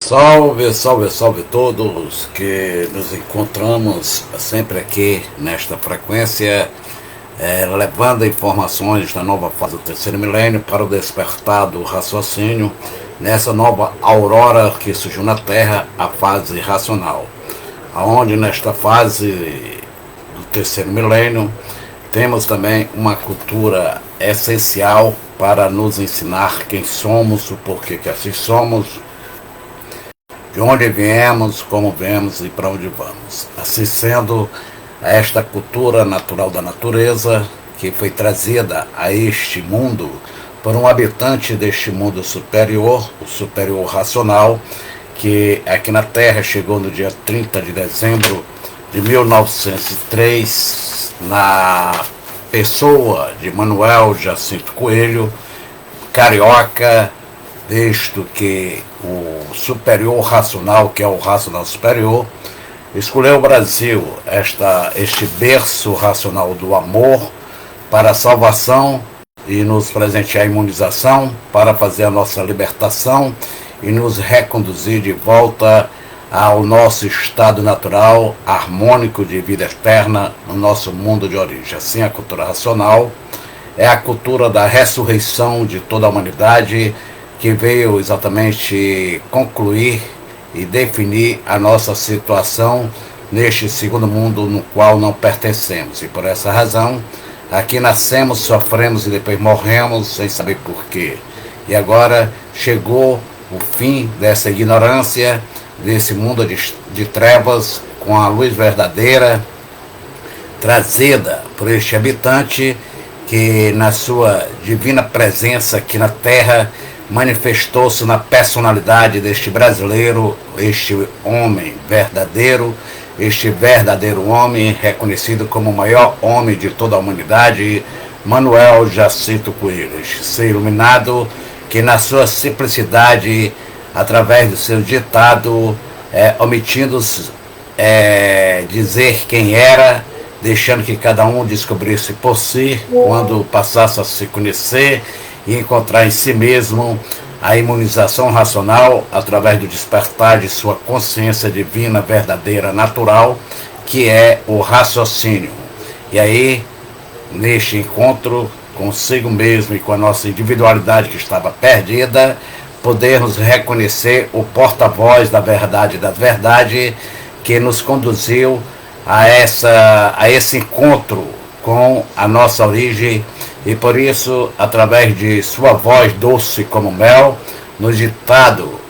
Salve, salve, salve todos que nos encontramos sempre aqui nesta frequência, levando informações da nova fase do terceiro milênio para o despertar do raciocínio nessa nova aurora que surgiu na Terra, a fase racional, aonde nesta fase do terceiro milênio temos também uma cultura essencial para nos ensinar quem somos, o porquê que assim somos, de onde viemos, como viemos e para onde vamos. Assim sendo, esta cultura natural da natureza, que foi trazida a este mundo por um habitante deste mundo superior, o superior racional, que aqui na Terra chegou no dia 30 de dezembro de 1903, na pessoa de Manuel Jacinto Coelho, carioca, visto que o superior racional, que é o racional superior, escolheu o Brasil, este berço racional do amor, para a salvação e nos presentear a imunização, para fazer a nossa libertação e nos reconduzir de volta ao nosso estado natural, harmônico de vida eterna, no nosso mundo de origem. Assim, a cultura racional é a cultura da ressurreição de toda a humanidade, que veio exatamente concluir e definir a nossa situação neste segundo mundo no qual não pertencemos. E por essa razão, aqui nascemos, sofremos e depois morremos sem saber porquê. E agora chegou o fim dessa ignorância, desse mundo de trevas, com a luz verdadeira trazida por este habitante que, na sua divina presença aqui na Terra, manifestou-se na personalidade deste brasileiro, este homem verdadeiro, este verdadeiro homem reconhecido como o maior homem de toda a humanidade, Manuel Jacinto Coelho, este ser iluminado que, na sua simplicidade, através do seu ditado, omitindo dizer quem era, deixando que cada um descobrisse por si, quando passasse a se conhecer e encontrar em si mesmo a imunização racional através do despertar de sua consciência divina, verdadeira, natural, que é o raciocínio. E aí, neste encontro consigo mesmo e com a nossa individualidade que estava perdida, podermos reconhecer o porta-voz da verdade que nos conduziu a esse encontro com a nossa origem. E por isso, através de sua voz doce como mel, no ditado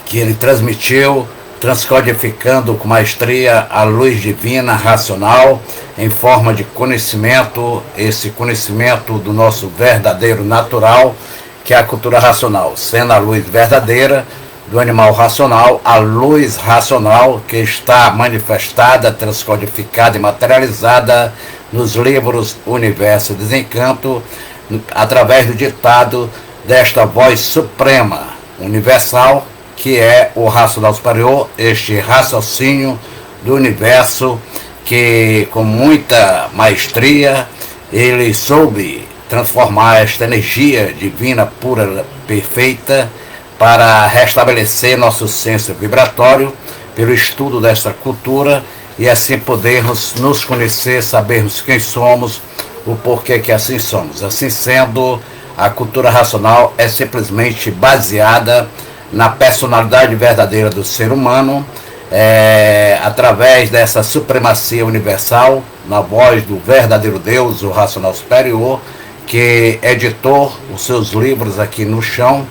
que ele transmitiu, transcodificando com maestria a luz divina racional em forma de conhecimento, esse conhecimento do nosso verdadeiro natural, que é a cultura racional, sendo a luz verdadeira do animal racional, a luz racional que está manifestada, transcodificada e materializada nos livros Universo e Desencanto, através do ditado desta voz suprema, universal, que é o racional superior, este raciocínio do universo que, com muita maestria, ele soube transformar esta energia divina, pura, perfeita, para restabelecer nosso senso vibratório pelo estudo desta cultura e assim podermos nos conhecer, sabermos quem somos, o porquê que assim somos. Assim sendo, a cultura racional é simplesmente baseada na personalidade verdadeira do ser humano, através dessa supremacia universal, na voz do verdadeiro Deus, o racional superior, que editou os seus livros aqui no chão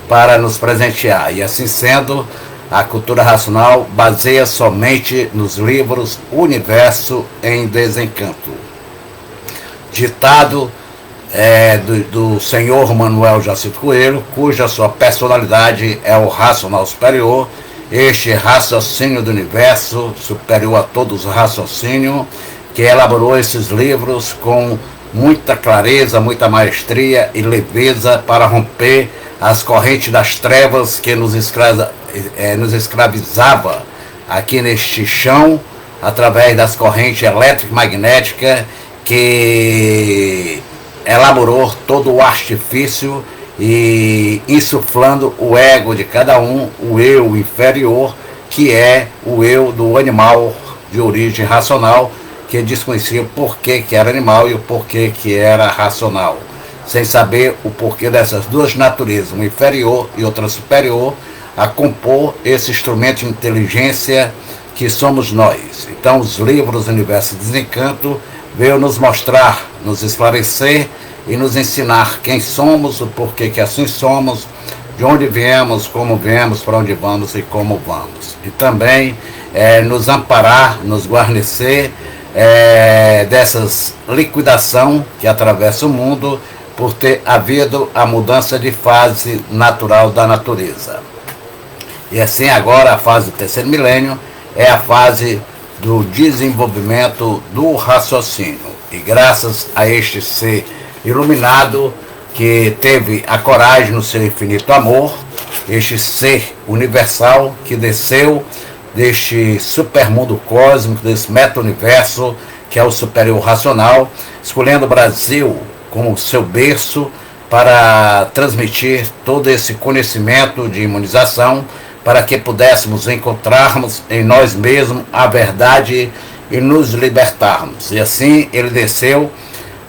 para nos presentear. E assim sendo, a cultura racional baseia somente nos livros Universo em Desencanto. Ditado do senhor Manuel Jacinto Coelho, cuja sua personalidade é o racional superior, este raciocínio do universo, superior a todos os raciocínios, que elaborou esses livros com muita clareza, muita maestria e leveza para romper as correntes das trevas que nos escravizava aqui neste chão, através das correntes elétrica e magnética que elaborou todo o artifício e insuflando o ego de cada um, o eu inferior, que é o eu do animal de origem racional, que desconhecia o porquê que era animal e o porquê que era racional, sem saber o porquê dessas duas naturezas, uma inferior e outra superior, a compor esse instrumento de inteligência que somos nós. Então os livros Universo Desencanto veio nos mostrar, nos esclarecer e nos ensinar quem somos, o porquê que assim somos, de onde viemos, como viemos, para onde vamos e como vamos. E também nos amparar, nos guarnecer dessas liquidação que atravessa o mundo por ter havido a mudança de fase natural da natureza. E assim agora a fase do terceiro milênio é a fase do desenvolvimento do raciocínio. E graças a este ser iluminado que teve a coragem no seu infinito amor, este ser universal que desceu deste supermundo cósmico, desse meta-universo que é o superior racional, escolhendo o Brasil como seu berço para transmitir todo esse conhecimento de imunização, para que pudéssemos encontrarmos em nós mesmos a verdade e nos libertarmos. E assim ele desceu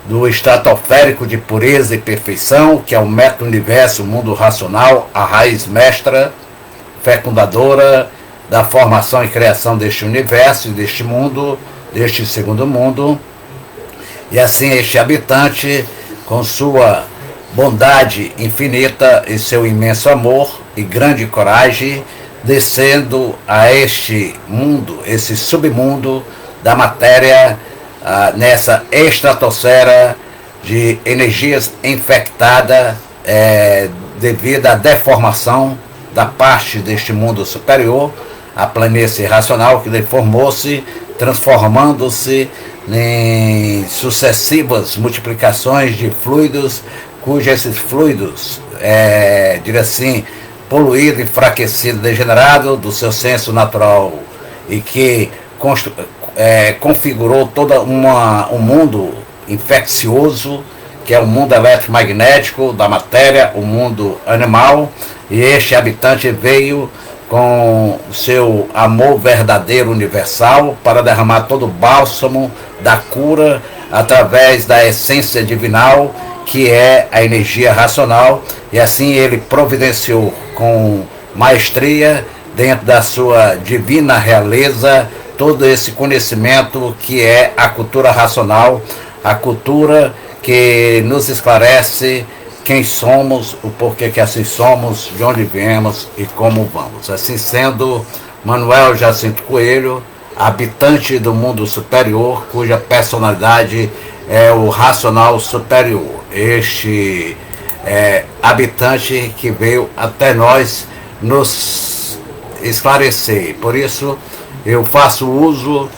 do estratosférico de pureza e perfeição, que é o meta-universo, o mundo racional, a raiz mestra, fecundadora da formação e criação deste universo e deste mundo, deste segundo mundo. E assim este habitante, com sua bondade infinita e seu imenso amor e grande coragem, descendo a este mundo, esse submundo da matéria, nessa estratosfera de energias infectadas devido à deformação da parte deste mundo superior, a planície racional que deformou-se, transformando-se em sucessivas multiplicações de fluidos, cujos esses fluidos, diria assim, poluído, enfraquecido, degenerado do seu senso natural e que configurou todo um mundo infeccioso, que é o mundo eletromagnético da matéria, o mundo animal, e este habitante veio com o seu amor verdadeiro universal para derramar todo o bálsamo da cura através da essência divinal, que é a energia racional, e assim ele providenciou com maestria, dentro da sua divina realeza, todo esse conhecimento que é a cultura racional, a cultura que nos esclarece quem somos, o porquê que assim somos, de onde viemos e como vamos. Assim sendo, Manuel Jacinto Coelho, habitante do mundo superior, cuja personalidade é o racional superior. Este habitante que veio até nós nos esclarecer. Por isso, eu faço uso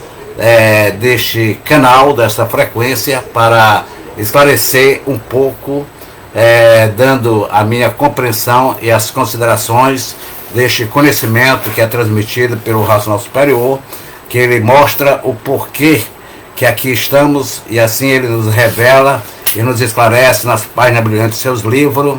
deste canal, desta frequência, para esclarecer um pouco, dando a minha compreensão e as considerações deste conhecimento que é transmitido pelo Racional Superior, que ele mostra o porquê que aqui estamos, e assim ele nos revela e nos esclarece nas páginas brilhantes de seus livros.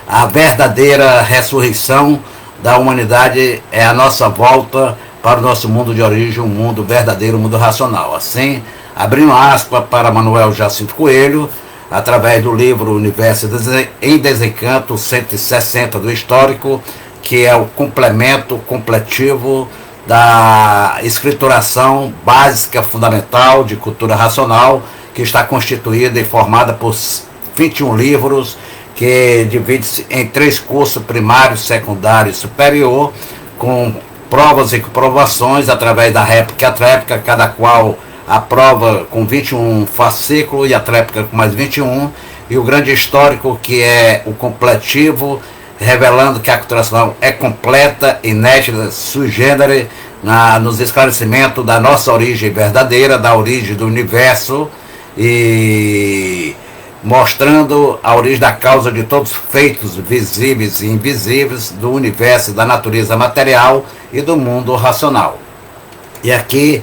A verdadeira ressurreição da humanidade é a nossa volta para o nosso mundo de origem, um mundo verdadeiro, um mundo racional. Assim, abrindo aspas para Manuel Jacinto Coelho, através do livro Universo em Desencanto 160 do Histórico, que é o complemento completivo da escrituração básica fundamental de cultura racional, que está constituída e formada por 21 livros, que divide-se em 3 cursos: primário, secundário e superior, com provas e comprovações através da réplica e a tréplica, cada qual a prova com 21 fascículos e a tréplica com mais 21, e o grande histórico, que é o completivo, revelando que a cultura racional é completa, inédita, sui generis, nos esclarecimentos da nossa origem verdadeira, da origem do universo, e mostrando a origem da causa de todos os feitos visíveis e invisíveis do universo, da natureza material e do mundo racional. E aqui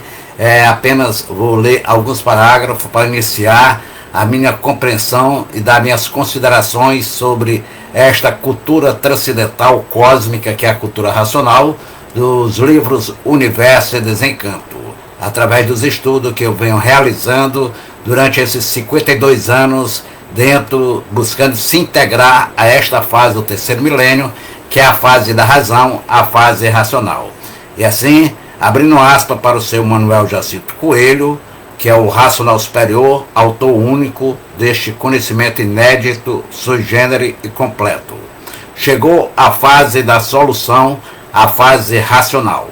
apenas vou ler alguns parágrafos para iniciar a minha compreensão e dar minhas considerações sobre esta cultura transcendental cósmica, que é a cultura racional, dos livros Universo e Desencanto, através dos estudos que eu venho realizando durante esses 52 anos, buscando se integrar a esta fase do terceiro milênio, que é a fase da razão, a fase racional. E assim, abrindo aspas para o seu Manuel Jacinto Coelho, que é o racional superior, autor único deste conhecimento inédito, sui generis e completo. Chegou a fase da solução, a fase racional.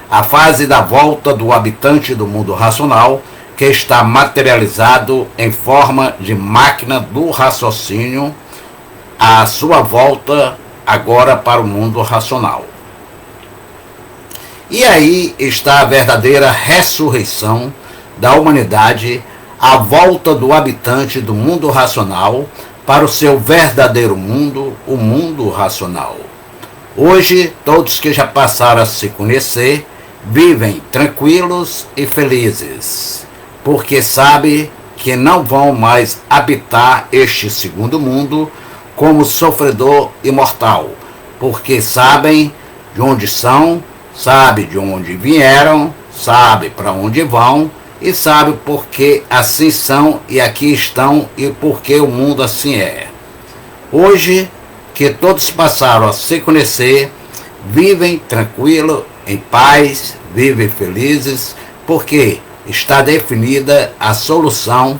A fase da volta do habitante do mundo racional, que está materializado em forma de máquina do raciocínio, a sua volta agora para o mundo racional. E aí está a verdadeira ressurreição da humanidade, a volta do habitante do mundo racional para o seu verdadeiro mundo, o mundo racional. Hoje, todos que já passaram a se conhecer vivem tranquilos e felizes, porque sabem que não vão mais habitar este segundo mundo como sofredor imortal, porque sabem de onde são, sabem de onde vieram, sabem para onde vão, e sabe por que assim são e aqui estão e por que o mundo assim é. Hoje, que todos passaram a se conhecer, vivem tranquilo, em paz, vivem felizes, porque está definida a solução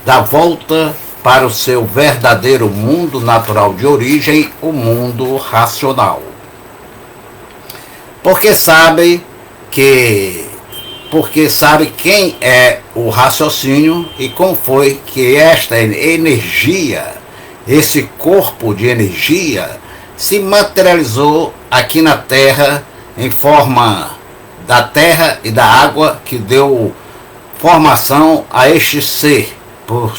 da volta para o seu verdadeiro mundo natural de origem, o mundo racional. Porque sabe quem é o raciocínio e como foi que esta energia, esse corpo de energia, se materializou aqui na Terra em forma da terra e da água, que deu formação a este ser, por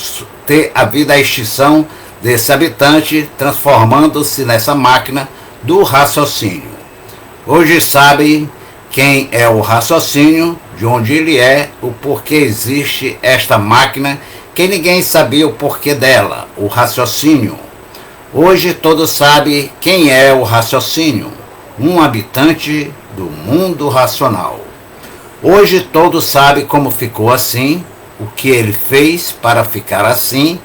ter havido a extinção desse habitante, transformando-se nessa máquina do raciocínio. Hoje sabem quem é o raciocínio, de onde ele é, o porquê existe esta máquina, que ninguém sabia o porquê dela, o raciocínio. Hoje todos sabem quem é o raciocínio, um habitante do mundo racional. Hoje todos sabem como ficou assim, o que ele fez para ficar assim,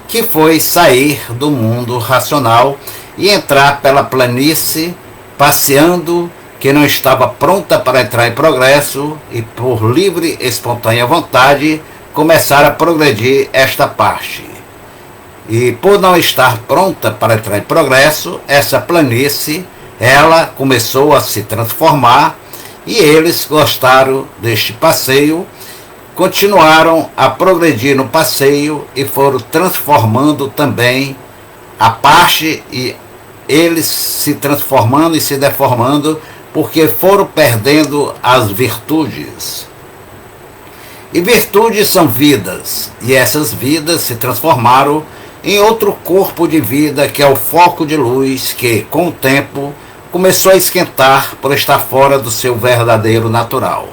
que foi sair do mundo racional e entrar pela planície, passeando, que não estava pronta para entrar em progresso, e por livre e espontânea vontade começar a progredir esta parte. E por não estar pronta para entrar em progresso, essa planície, ela começou a se transformar, e eles gostaram deste passeio, continuaram a progredir no passeio e foram transformando também a parte, e eles se transformando e se deformando, porque foram perdendo as virtudes. E virtudes são vidas, e essas vidas se transformaram em outro corpo de vida, que é o foco de luz, que com o tempo começou a esquentar por estar fora do seu verdadeiro natural.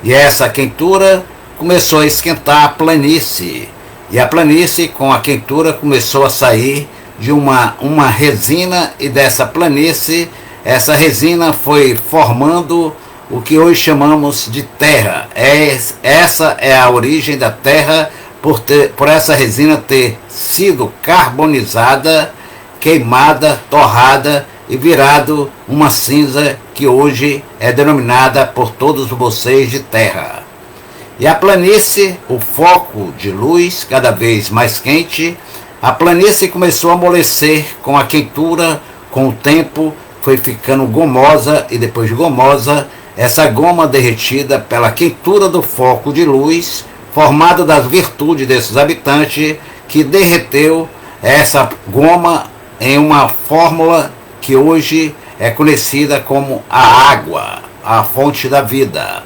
E essa quentura começou a esquentar a planície, e a planície com a quentura começou a sair de uma resina, e dessa planície, essa resina foi formando o que hoje chamamos de terra. Essa é a origem da terra, por essa resina ter sido carbonizada, queimada, torrada e virado uma cinza que hoje é denominada por todos vocês de terra. E a planície, o foco de luz cada vez mais quente, a planície começou a amolecer com a quentura, com o tempo foi ficando gomosa, e depois de gomosa, essa goma derretida pela quentura do foco de luz, formada das virtudes desses habitantes, que derreteu essa goma em uma fórmula que hoje é conhecida como a água, a fonte da vida.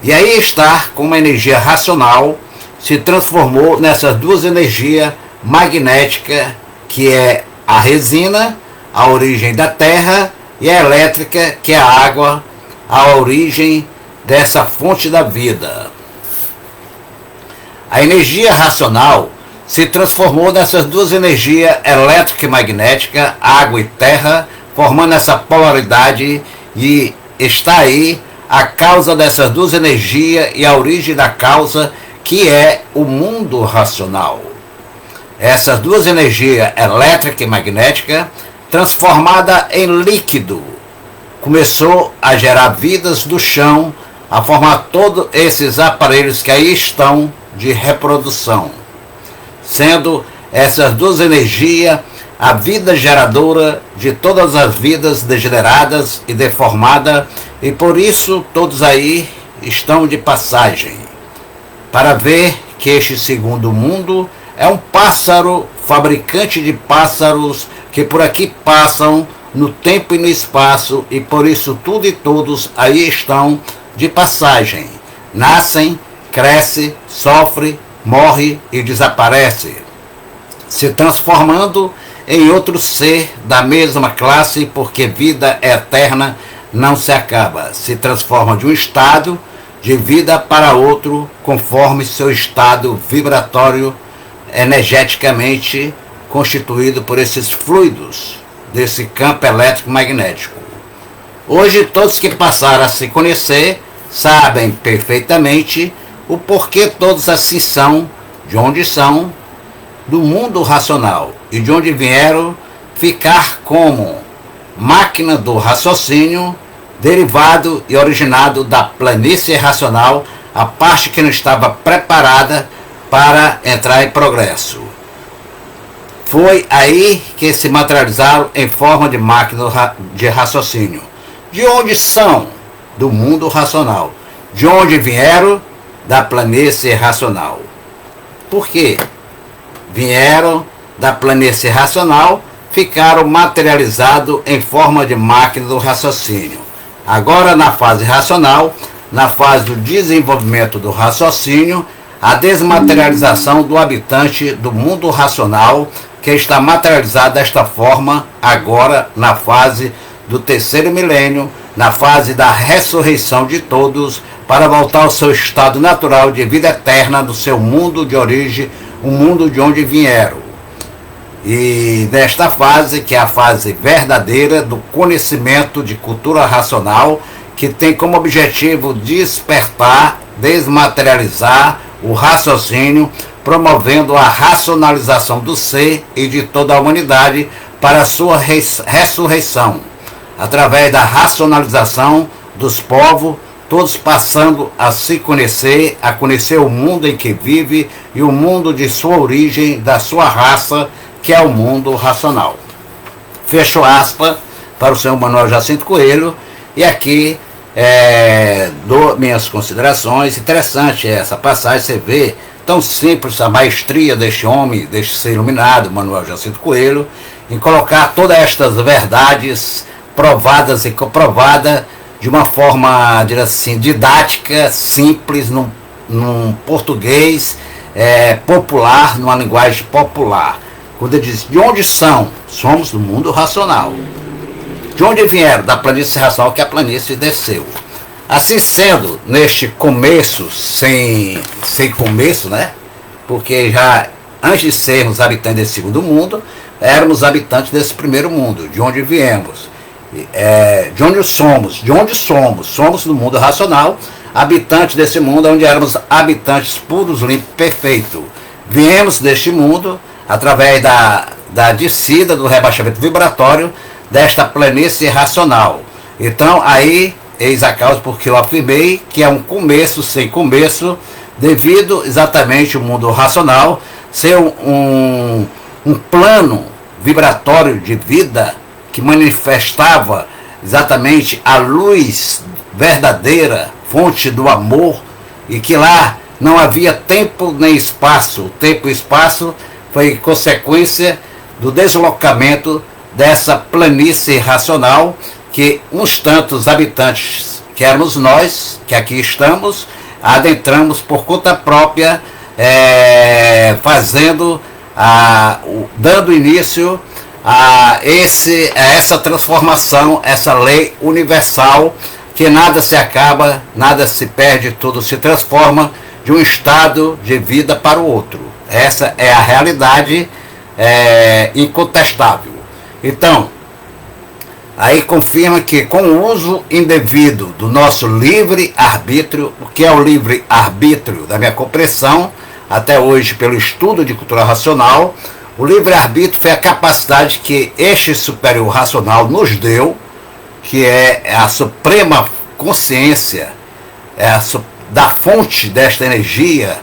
E aí está, com uma energia racional, se transformou nessas duas energias magnéticas, que é a resina, a origem da terra, e a elétrica, que é a água, a origem dessa fonte da vida. A energia racional se transformou nessas duas energias, elétrica e magnética, água e terra, formando essa polaridade, e está aí a causa dessas duas energias e a origem da causa, que é o mundo racional. Essas duas energias, elétrica e magnética, transformada em líquido, começou a gerar vidas do chão, a formar todos esses aparelhos que aí estão de reprodução, sendo essas duas energias a vida geradora de todas as vidas degeneradas e deformadas, e por isso todos aí estão de passagem, para ver que este segundo mundo é um pássaro, fabricante de pássaros, que por aqui passam no tempo e no espaço, e por isso tudo e todos aí estão de passagem. Nascem, cresce, sofre, morre e desaparece, se transformando em outro ser da mesma classe, porque vida eterna não se acaba. Se transforma de um estado de vida para outro, conforme seu estado vibratório, energeticamente constituído por esses fluidos desse campo elétrico magnético. Hoje todos que passaram a se conhecer sabem perfeitamente o porquê todos assim são, de onde são, do mundo racional, e de onde vieram ficar como máquina do raciocínio, derivado e originado da planície racional, a parte que não estava preparada para entrar em progresso. Foi aí que se materializaram em forma de máquina de raciocínio. De onde são? Do mundo racional. De onde vieram? Da planície racional. Por quê? Vieram da planície racional, ficaram materializados em forma de máquina do raciocínio. Agora, na fase racional, na fase do desenvolvimento do raciocínio, a desmaterialização do habitante do mundo racional, que está materializado desta forma agora na fase do terceiro milênio, na fase da ressurreição de todos, para voltar ao seu estado natural de vida eterna do seu mundo de origem, o mundo de onde vieram. E nesta fase, que é a fase verdadeira do conhecimento de cultura racional, que tem como objetivo despertar, desmaterializar o raciocínio, promovendo a racionalização do ser e de toda a humanidade para a sua ressurreição, através da racionalização dos povos, todos passando a se conhecer, a conhecer o mundo em que vive e o mundo de sua origem, da sua raça, que é o mundo racional. Fecho aspas para o senhor Manuel Jacinto Coelho, e aqui dou minhas considerações. Interessante essa passagem, você vê tão simples a maestria deste homem, deste ser iluminado, Manuel Jacinto Coelho, em colocar todas estas verdades provadas e comprovadas de uma forma, assim, didática, simples, num português popular, numa linguagem popular. Quando ele diz, de onde são? Somos do mundo racional. De onde vieram? Da planície racional, que a planície desceu. Assim sendo, neste começo, sem começo, né? Porque já antes de sermos habitantes desse segundo mundo, éramos habitantes desse primeiro mundo, de onde viemos. De onde somos? Somos do mundo racional, habitantes desse mundo, onde éramos habitantes puros, limpos, perfeitos. Viemos deste mundo através da descida, do rebaixamento vibratório desta planície racional. Então, aí, eis a causa porque eu afirmei que é um começo sem começo, devido exatamente ao mundo racional ser um plano vibratório de vida que manifestava exatamente a luz verdadeira, fonte do amor, e que lá não havia tempo nem espaço. O tempo e espaço foi consequência do deslocamento dessa planície racional, que uns tantos habitantes, que éramos nós, que aqui estamos, adentramos por conta própria, dando início a essa transformação, essa lei universal, que nada se acaba, nada se perde, tudo se transforma, de um estado de vida para o outro. Essa é a realidade incontestável. Então, aí confirma que com o uso indevido do nosso livre-arbítrio, o que é o livre-arbítrio, da minha compreensão, até hoje pelo estudo de cultura racional, o livre-arbítrio foi a capacidade que este superior racional nos deu, que é a suprema consciência, da fonte desta energia,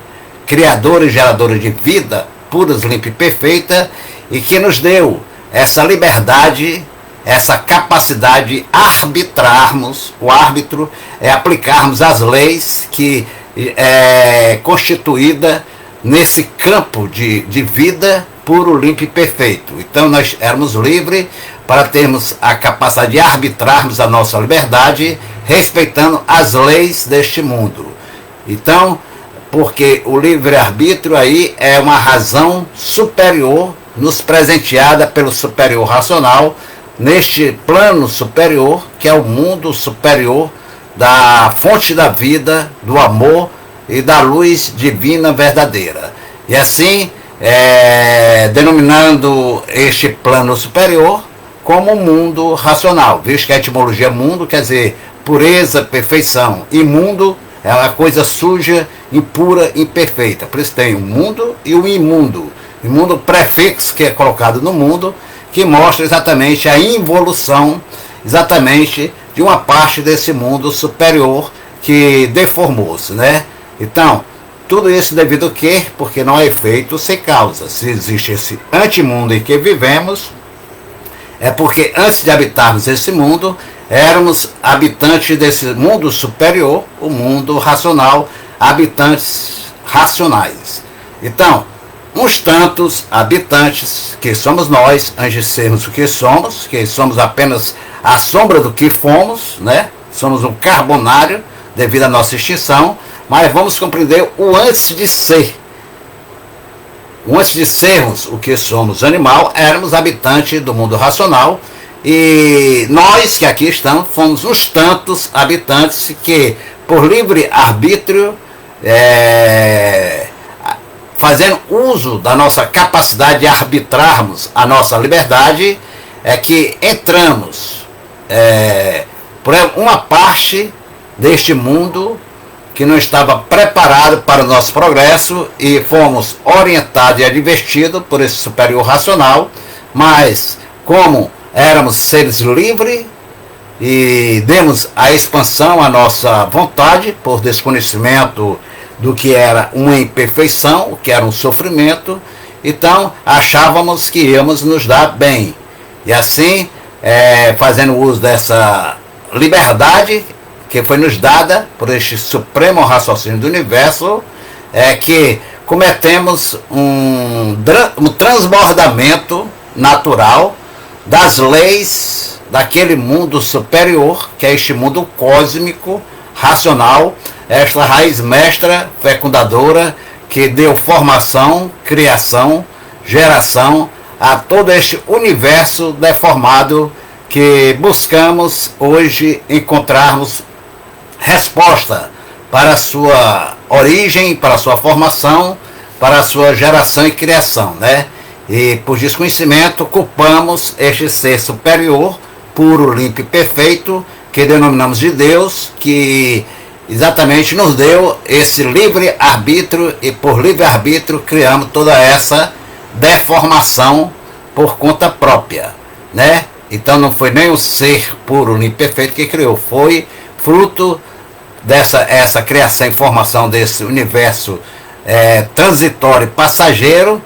criadora e geradora de vida, pura, limpa e perfeita, e que nos deu essa liberdade, essa capacidade de arbitrarmos, o árbitro é aplicarmos as leis que é constituída nesse campo de vida puro, limpo e perfeito. Então nós éramos livres para termos a capacidade de arbitrarmos a nossa liberdade, respeitando as leis deste mundo. Então, porque o livre-arbítrio aí é uma razão superior, nos presenteada pelo superior racional, neste plano superior, que é o mundo superior da fonte da vida, do amor e da luz divina verdadeira. E assim, denominando este plano superior como mundo racional, visto que a etimologia mundo quer dizer pureza, perfeição, e mundo é uma coisa suja, impura, imperfeita. Por isso tem o mundo e o imundo. O imundo prefixo que é colocado no mundo, que mostra exatamente a involução, exatamente de uma parte desse mundo superior que deformou-se, né? Então, tudo isso devido a quê? Porque não é efeito sem causa. Se existe esse antimundo em que vivemos, é porque antes de habitarmos esse mundo, éramos habitantes desse mundo superior, o mundo racional, habitantes racionais. Então, uns tantos habitantes, que somos nós, antes de sermos o que somos apenas a sombra do que fomos, né? Somos um carbonário devido à nossa extinção, mas vamos compreender o antes de ser. O antes de sermos o que somos animal, éramos habitantes do mundo racional, e nós que aqui estamos fomos uns tantos habitantes que, por livre arbítrio, fazendo uso da nossa capacidade de arbitrarmos a nossa liberdade, é que entramos por uma parte deste mundo que não estava preparado para o nosso progresso, e fomos orientados e advertidos por esse superior racional, mas como éramos seres livres e demos a expansão à nossa vontade por desconhecimento do que era uma imperfeição, o que era um sofrimento, então achávamos que íamos nos dar bem. E assim, fazendo uso dessa liberdade que foi nos dada por este supremo raciocínio do universo, que cometemos um transbordamento natural das leis daquele mundo superior, que é este mundo cósmico, racional, esta raiz mestra, fecundadora, que deu formação, criação, geração a todo este universo deformado que buscamos hoje encontrarmos resposta para a sua origem, para a sua formação, para a sua geração e criação, né? E por desconhecimento culpamos este ser superior, puro, limpo e perfeito, que denominamos de Deus, que exatamente nos deu esse livre-arbítrio, e por livre-arbítrio criamos toda essa deformação por conta própria, né? Então não foi nem o ser puro, limpo e perfeito que criou, foi fruto dessa criação e formação desse universo transitório e passageiro,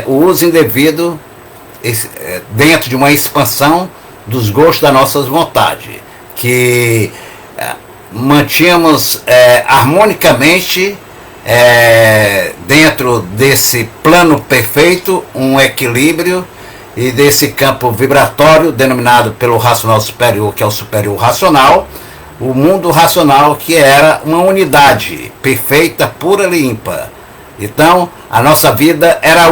o uso indevido dentro de uma expansão dos gostos das nossas vontades, que mantínhamos harmonicamente dentro desse plano perfeito um equilíbrio, e desse campo vibratório denominado pelo racional superior, que é o superior racional, o mundo racional, que era uma unidade perfeita, pura e limpa. Então a nossa vida era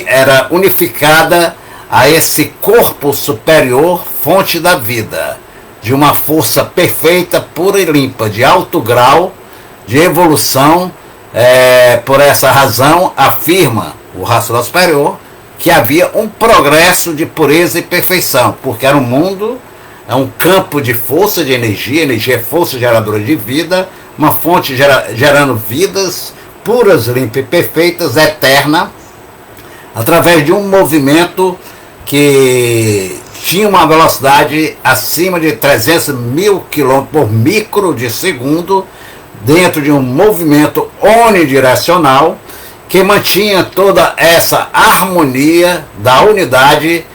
era unificada a esse corpo superior, fonte da vida, de uma força perfeita, pura e limpa, de alto grau, de evolução. Por essa razão, afirma o racional superior que havia um progresso de pureza e perfeição, porque era um mundo, é um campo de força, de energia. Energia é força geradora de vida, uma fonte gerando vidas puras, limpas e perfeitas, eterna, através de um movimento que tinha uma velocidade acima de 300 mil km por micro de segundo, dentro de um movimento onidirecional que mantinha toda essa harmonia da unidade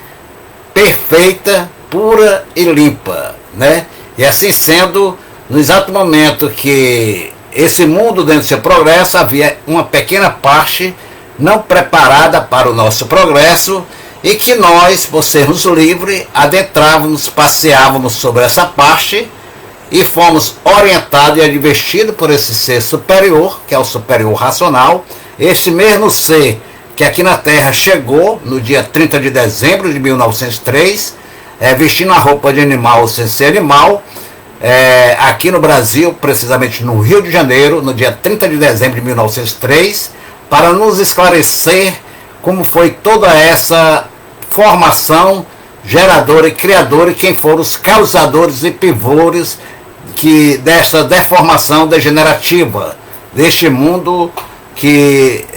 perfeita, pura e limpa, né? E assim sendo, no exato momento que esse mundo dentro do seu progresso, havia uma pequena parte não preparada para o nosso progresso, e que nós, por sermos livres, adentrávamos, passeávamos sobre essa parte e fomos orientados e advertidos por esse ser superior, que é o superior racional, este mesmo ser que aqui na Terra chegou no dia 30 de dezembro de 1903, vestindo a roupa de animal sem ser animal, aqui no Brasil, precisamente no Rio de Janeiro, no dia 30 de dezembro de 1903, para nos esclarecer como foi toda essa formação geradora e criadora, e quem foram os causadores e pivôs dessa deformação degenerativa, deste mundo,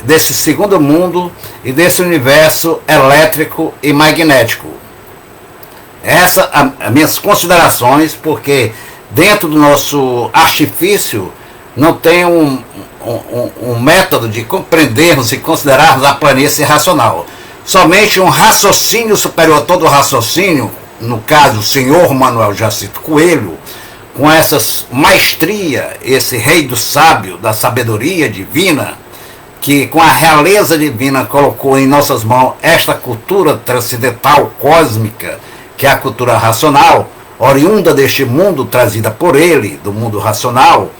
desse segundo mundo e desse universo elétrico e magnético. Essas as minhas considerações, porque dentro do nosso artifício não tem um método de compreendermos e considerarmos a planície racional. Somente um raciocínio superior a todo raciocínio, no caso o senhor Manuel Jacinto Coelho, com essa maestria, esse rei do sábio, da sabedoria divina, que com a realeza divina colocou em nossas mãos esta cultura transcendental, cósmica, que é a cultura racional, oriunda deste mundo, trazida por ele, do mundo racional,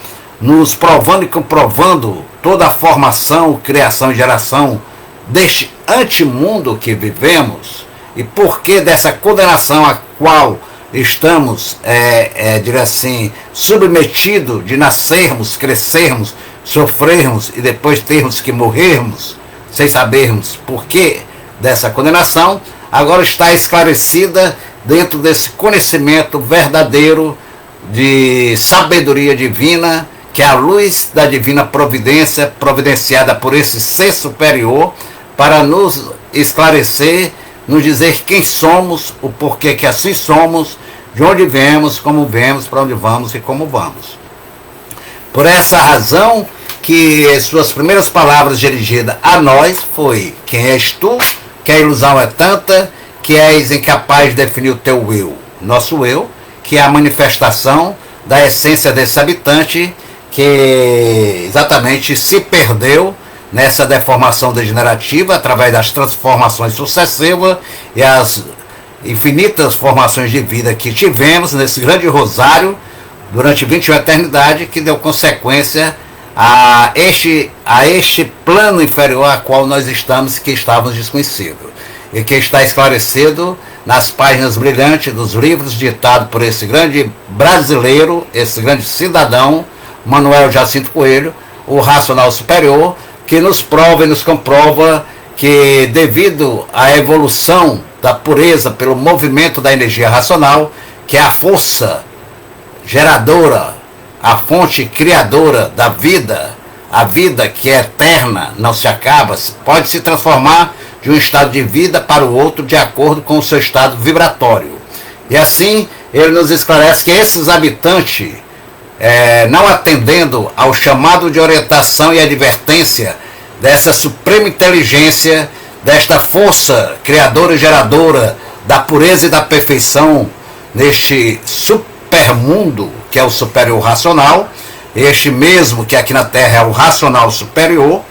nos provando e comprovando toda a formação, criação e geração deste antimundo que vivemos, e por que dessa condenação a qual estamos, assim, submetidos de nascermos, crescermos, sofrermos e depois termos que morrermos, sem sabermos por que dessa condenação, agora está esclarecida dentro desse conhecimento verdadeiro de sabedoria divina, que é a luz da divina providência, providenciada por esse ser superior, para nos esclarecer, nos dizer quem somos, o porquê que assim somos, de onde viemos, como viemos, para onde vamos e como vamos. Por essa razão que suas primeiras palavras dirigidas a nós foi: quem és tu, que a ilusão é tanta, que és incapaz de definir o teu eu. Nosso eu, que é a manifestação da essência desse habitante, que exatamente se perdeu nessa deformação degenerativa, através das transformações sucessivas e as infinitas formações de vida que tivemos nesse grande rosário durante 21 eternidade, que deu consequência a este plano inferior a qual nós estamos, que estávamos desconhecidos, e que está esclarecido nas páginas brilhantes dos livros ditados por esse grande brasileiro, esse grande cidadão, Manuel Jacinto Coelho, o racional superior, que nos prova e nos comprova que, devido à evolução da pureza pelo movimento da energia racional, que é a força geradora, a fonte criadora da vida, a vida que é eterna, não se acaba, pode se transformar de um estado de vida para o outro de acordo com o seu estado vibratório. E assim ele nos esclarece que esses habitantes, não atendendo ao chamado de orientação e advertência dessa suprema inteligência, desta força criadora e geradora da pureza e da perfeição neste supermundo que é o superior racional, este mesmo que aqui na Terra é o racional superior.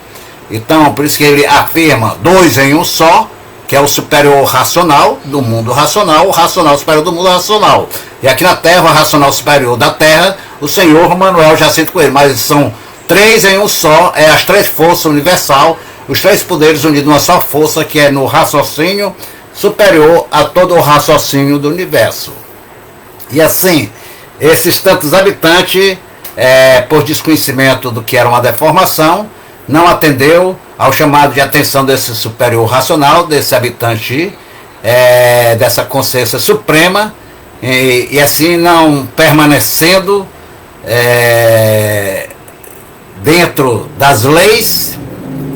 Então, por isso que ele afirma dois em um só, que é o superior racional do mundo racional, o racional superior do mundo racional. E aqui na Terra, o racional superior da Terra, o senhor Manuel Jacinto Coelho. Mas são três em um só, as três forças universal, os três poderes unidos numa só força, que é no raciocínio superior a todo o raciocínio do universo. E assim, esses tantos habitantes por desconhecimento do que era uma deformação, não atendeu ao chamado de atenção desse superior racional, desse habitante dessa consciência suprema, e assim não permanecendo dentro das leis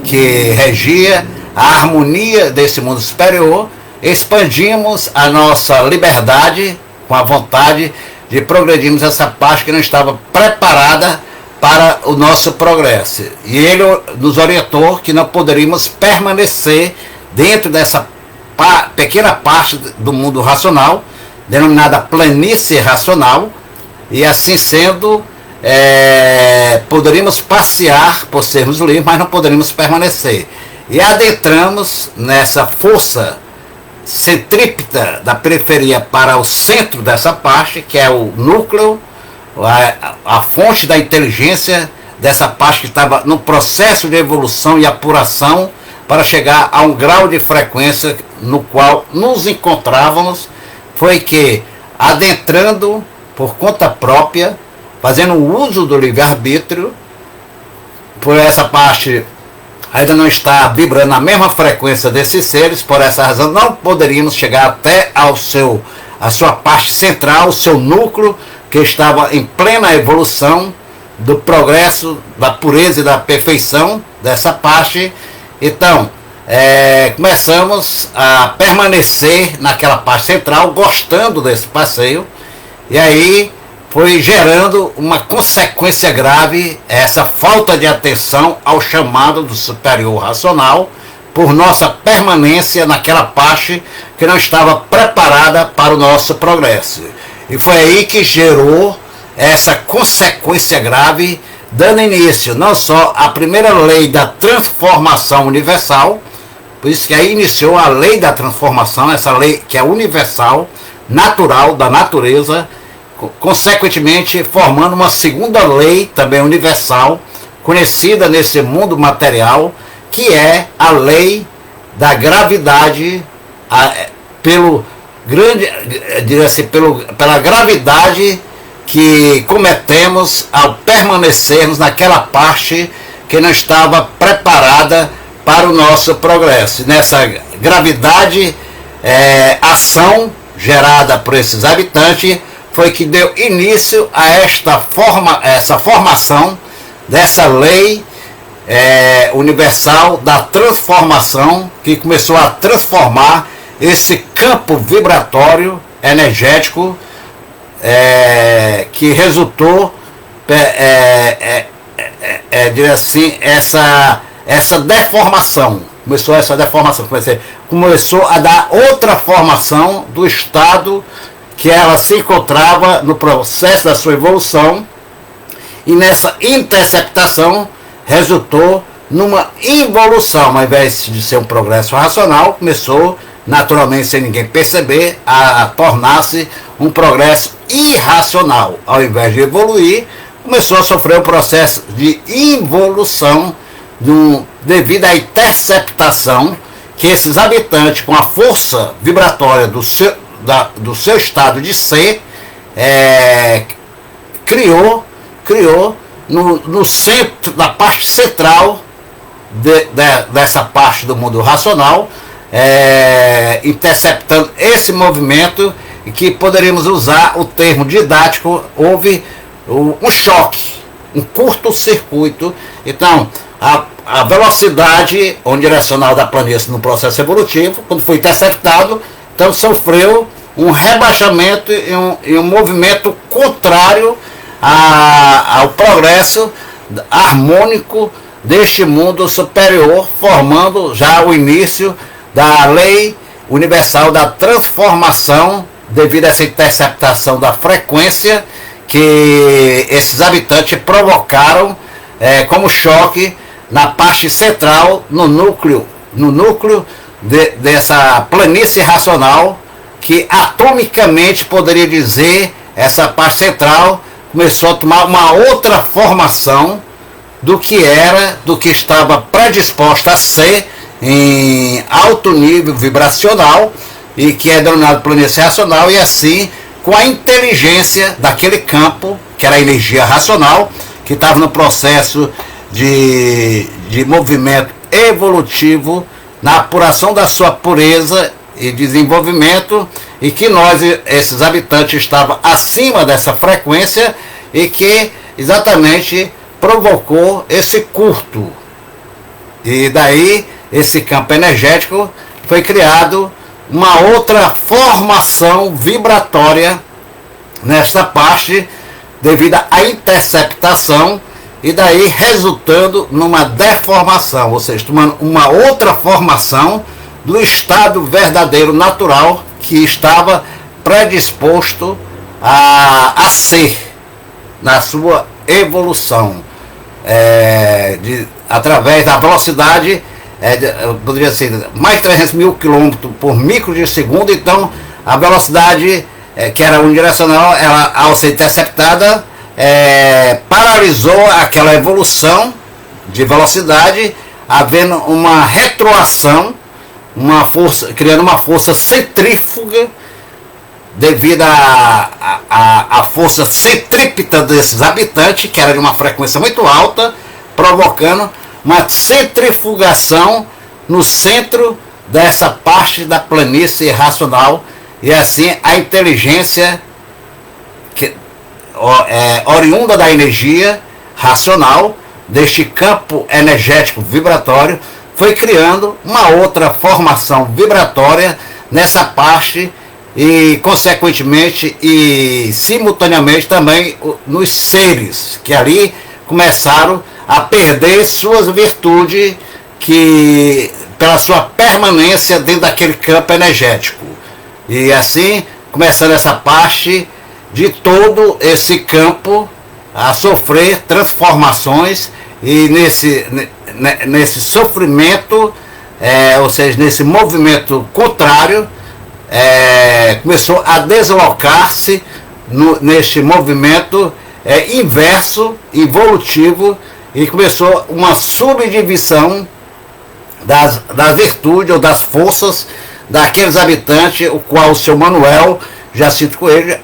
que regia a harmonia desse mundo superior, expandimos a nossa liberdade com a vontade de progredirmos essa parte que não estava preparada para o nosso progresso. E ele nos orientou que não poderíamos permanecer dentro dessa pequena parte do mundo racional, denominada planície racional, e assim sendo, poderíamos passear por sermos livres, mas não poderíamos permanecer. E adentramos nessa força centrípeta da periferia para o centro dessa parte, que é o núcleo, a fonte da inteligência dessa parte que estava no processo de evolução e apuração para chegar a um grau de frequência no qual nos encontrávamos. Foi que, adentrando por conta própria, fazendo uso do livre-arbítrio, por essa parte ainda não está vibrando na mesma frequência desses seres, por essa razão não poderíamos chegar até a sua parte central, o seu núcleo, que estava em plena evolução do progresso, da pureza e da perfeição dessa parte. Então, começamos a permanecer naquela parte central, gostando desse passeio, e aí foi gerando uma consequência grave, essa falta de atenção ao chamado do superior racional, por nossa permanência naquela parte que não estava preparada para o nosso progresso. E foi aí que gerou essa consequência grave, dando início não só à primeira lei da transformação universal, por isso que aí iniciou a lei da transformação, essa lei que é universal, natural, da natureza, consequentemente formando uma segunda lei também universal, conhecida nesse mundo material, que é a lei da gravidade, pela gravidade que cometemos ao permanecermos naquela parte que não estava preparada para o nosso progresso. Nessa gravidade, ação gerada por esses habitantes, foi que deu início a essa formação dessa lei universal da transformação, que começou a transformar esse campo vibratório energético, que resultou dizer assim, essa deformação. Começou essa deformação, começou a dar outra formação do estado que ela se encontrava no processo da sua evolução, e nessa interceptação resultou numa involução. Ao invés de ser um progresso racional, começou, naturalmente, sem ninguém perceber, a tornar-se um progresso irracional. Ao invés de evoluir, começou a sofrer um processo de involução devido à interceptação que esses habitantes, com a força vibratória do seu estado de ser, criou no centro, na parte central dessa parte do mundo racional, interceptando esse movimento, e que poderíamos usar o termo didático, houve um choque, um curto-circuito. Então, a velocidade unidirecional da planície no processo evolutivo, quando foi interceptado, então sofreu um rebaixamento e um movimento contrário ao progresso harmônico deste mundo superior, formando já o início da lei universal da transformação, devido a essa interceptação da frequência que esses habitantes provocaram como choque na parte central, no núcleo dessa planície racional, que atomicamente poderia dizer, essa parte central começou a tomar uma outra formação do que estava predisposta a ser em alto nível vibracional, e que é denominado planície racional, e assim, com a inteligência daquele campo, que era a energia racional, que estava no processo de movimento evolutivo, na apuração da sua pureza e desenvolvimento, e que nós, esses habitantes, estavam acima dessa frequência e que exatamente provocou esse curto. E daí, esse campo energético foi criado uma outra formação vibratória nessa parte devido à interceptação, e daí resultando numa deformação, ou seja, tomando uma outra formação do estado verdadeiro natural que estava predisposto a ser na sua evolução, através da velocidade, eu poderia ser mais 300 mil quilômetros por micro de segundo. Então a velocidade, que era unidirecional, ela, ao ser interceptada, paralisou aquela evolução de velocidade, havendo uma retroação, uma força, criando uma força centrífuga devido à força centrípeta desses habitantes, que era de uma frequência muito alta, provocando uma centrifugação no centro dessa parte da planície racional, e assim a inteligência oriunda da energia racional, deste campo energético vibratório, foi criando uma outra formação vibratória nessa parte, e consequentemente e simultaneamente também nos seres que ali começaram a perder suas virtudes, que pela sua permanência dentro daquele campo energético, e assim começando essa parte de todo esse campo a sofrer transformações, e nesse sofrimento, ou seja, nesse movimento contrário, começou a deslocar-se neste movimento inverso, evolutivo, e começou uma subdivisão das virtudes ou das forças daqueles habitantes, o qual o seu Manuel Jacinto Coelho,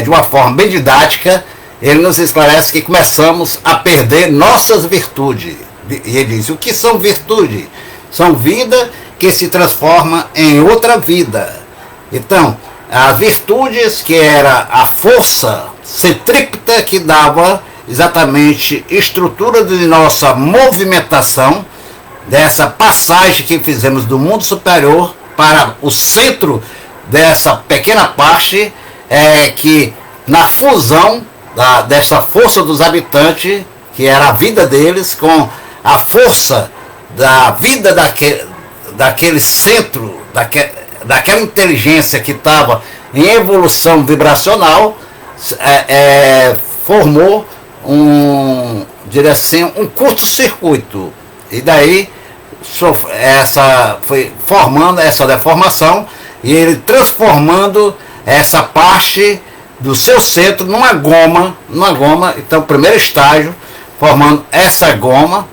de uma forma bem didática, ele nos esclarece que começamos a perder nossas virtudes. E ele diz: o que são virtudes? São vida que se transforma em outra vida. Então, as virtudes, que era a força centrípeta que dava exatamente estrutura de nossa movimentação, dessa passagem que fizemos do mundo superior para o centro dessa pequena parte, que na fusão dessa força dos habitantes, que era a vida deles, com a força da vida daquele centro, daquela inteligência que estava em evolução vibracional, formou um curto-circuito. E daí foi formando essa deformação, e ele transformando essa parte do seu centro numa goma. Então, primeiro estágio, formando essa goma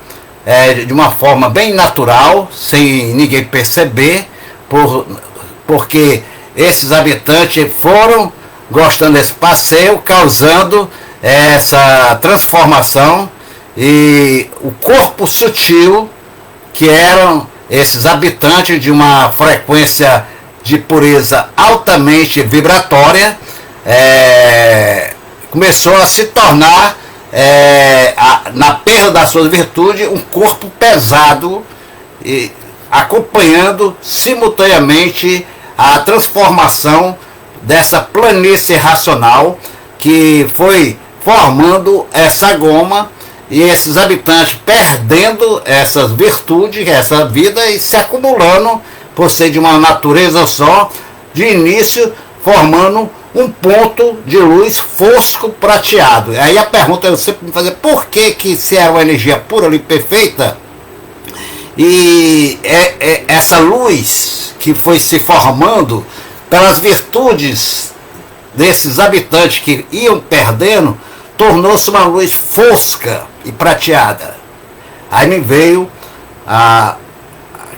de uma forma bem natural, sem ninguém perceber, porque esses habitantes foram gostando desse passeio, causando essa transformação, e o corpo sutil, que eram esses habitantes de uma frequência de pureza altamente vibratória, começou a se tornar, na perda das suas virtudes, um corpo pesado, e acompanhando simultaneamente a transformação dessa planície racional, que foi formando essa goma, e esses habitantes perdendo essas virtudes, essa vida, e se acumulando por ser de uma natureza só, de início formando um ponto de luz fosco prateado. Aí a pergunta eu sempre me fazer: por que se era uma energia pura e perfeita, e essa luz que foi se formando pelas virtudes desses habitantes que iam perdendo, tornou-se uma luz fosca e prateada? Aí me veio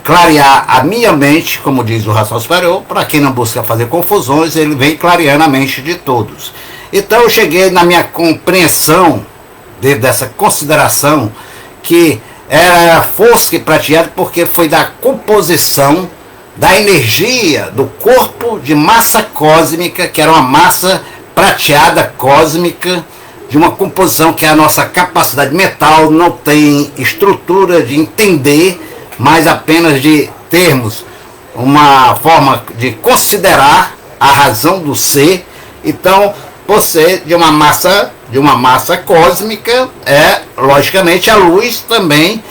clarear a minha mente, como diz o Racional Superior. Para quem não busca fazer confusões, ele vem clareando a mente de todos. Então eu cheguei na minha compreensão, dessa consideração, que era fosca e prateada, porque foi da composição da energia do corpo de massa cósmica, que era uma massa prateada cósmica, de uma composição que a nossa capacidade mental não tem estrutura de entender, mas apenas de termos uma forma de considerar a razão do ser. Então, por ser de uma massa cósmica, logicamente a luz também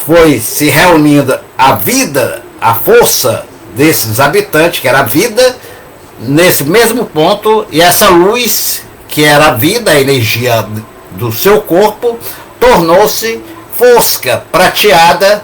foi se reunindo a vida, a força desses habitantes, que era a vida, nesse mesmo ponto, e essa luz, que era a vida, a energia do seu corpo, tornou-se fosca, prateada,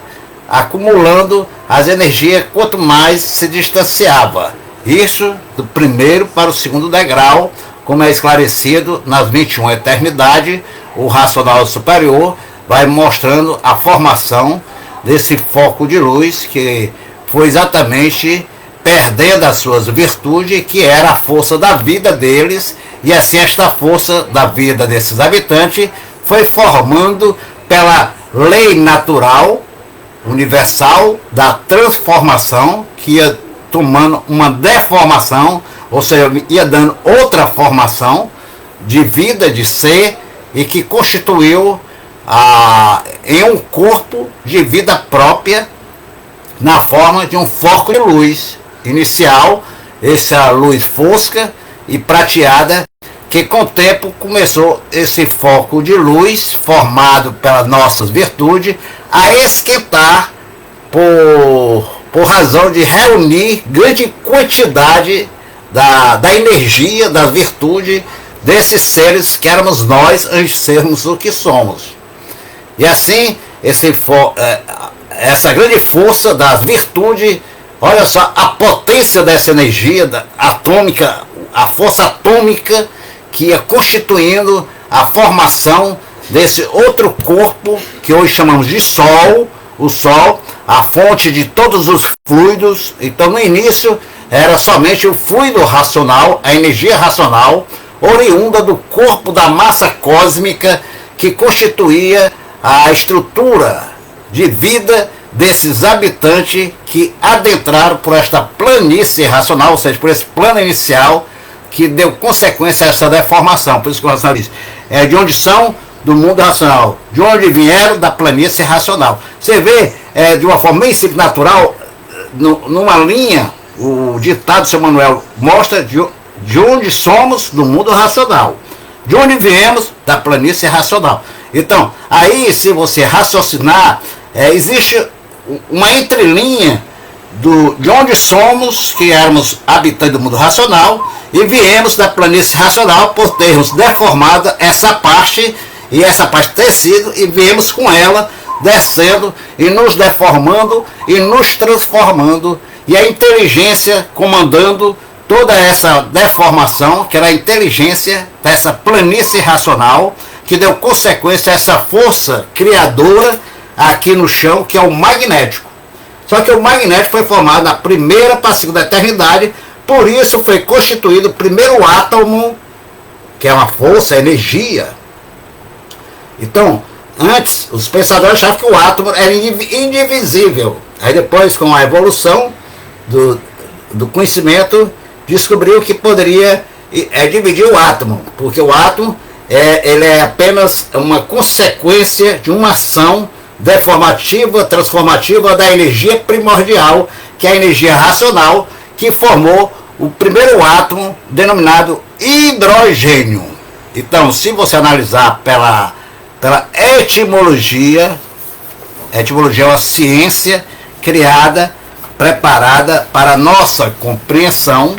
acumulando as energias quanto mais se distanciava. Isso do primeiro para o segundo degrau, como é esclarecido nas 21 eternidades. O Racional Superior vai mostrando a formação desse foco de luz, que foi exatamente perdendo as suas virtudes, que era a força da vida deles, e assim esta força da vida desses habitantes foi formando pela lei natural, universal, da transformação, que ia tomando uma deformação, ou seja, ia dando outra formação de vida, de ser, e que constituiu em um corpo de vida própria, na forma de um foco de luz inicial, essa luz fosca e prateada, que com o tempo começou esse foco de luz, formado pelas nossas virtudes, a esquentar por razão de reunir grande quantidade da energia, das virtudes desses seres que éramos nós antes de sermos o que somos. E assim, essa grande força das virtudes, olha só a potência dessa energia atômica, a força atômica que ia constituindo a formação desse outro corpo que hoje chamamos de Sol, o Sol, a fonte de todos os fluidos. Então no início era somente o fluido racional, a energia racional, oriunda do corpo da massa cósmica, que constituía a estrutura de vida desses habitantes que adentraram por esta planície racional, ou seja, por esse plano inicial, que deu consequência a essa deformação. Por isso que o racional diz, de onde são? Do mundo racional. De onde vieram? Da planície racional. Você vê, de uma forma bem simples, natural, numa linha, o ditado do São Manuel mostra de onde somos, do mundo racional. De onde viemos? Da planície racional. Então, aí, se você raciocinar, existe uma entrelinha de onde somos, que éramos habitantes do mundo racional, e viemos da planície racional por termos deformado essa parte, e essa parte ter sido, e viemos com ela descendo e nos deformando e nos transformando, e a inteligência comandando toda essa deformação, que era a inteligência dessa planície racional, que deu consequência a essa força criadora aqui no chão, que é o magnético. Só que o magnético foi formado na primeira para a segunda eternidade, por isso foi constituído o primeiro átomo, que é uma força, energia. Então, antes, os pensadores achavam que o átomo era indivisível. Aí depois, com a evolução do conhecimento, descobriu que poderia dividir o átomo, porque o átomo ele é apenas uma consequência de uma ação deformativa, transformativa da energia primordial, que é a energia racional, que formou o primeiro átomo, denominado hidrogênio. Então, se você analisar pela etimologia, a etimologia é uma ciência criada, preparada para nossa compreensão,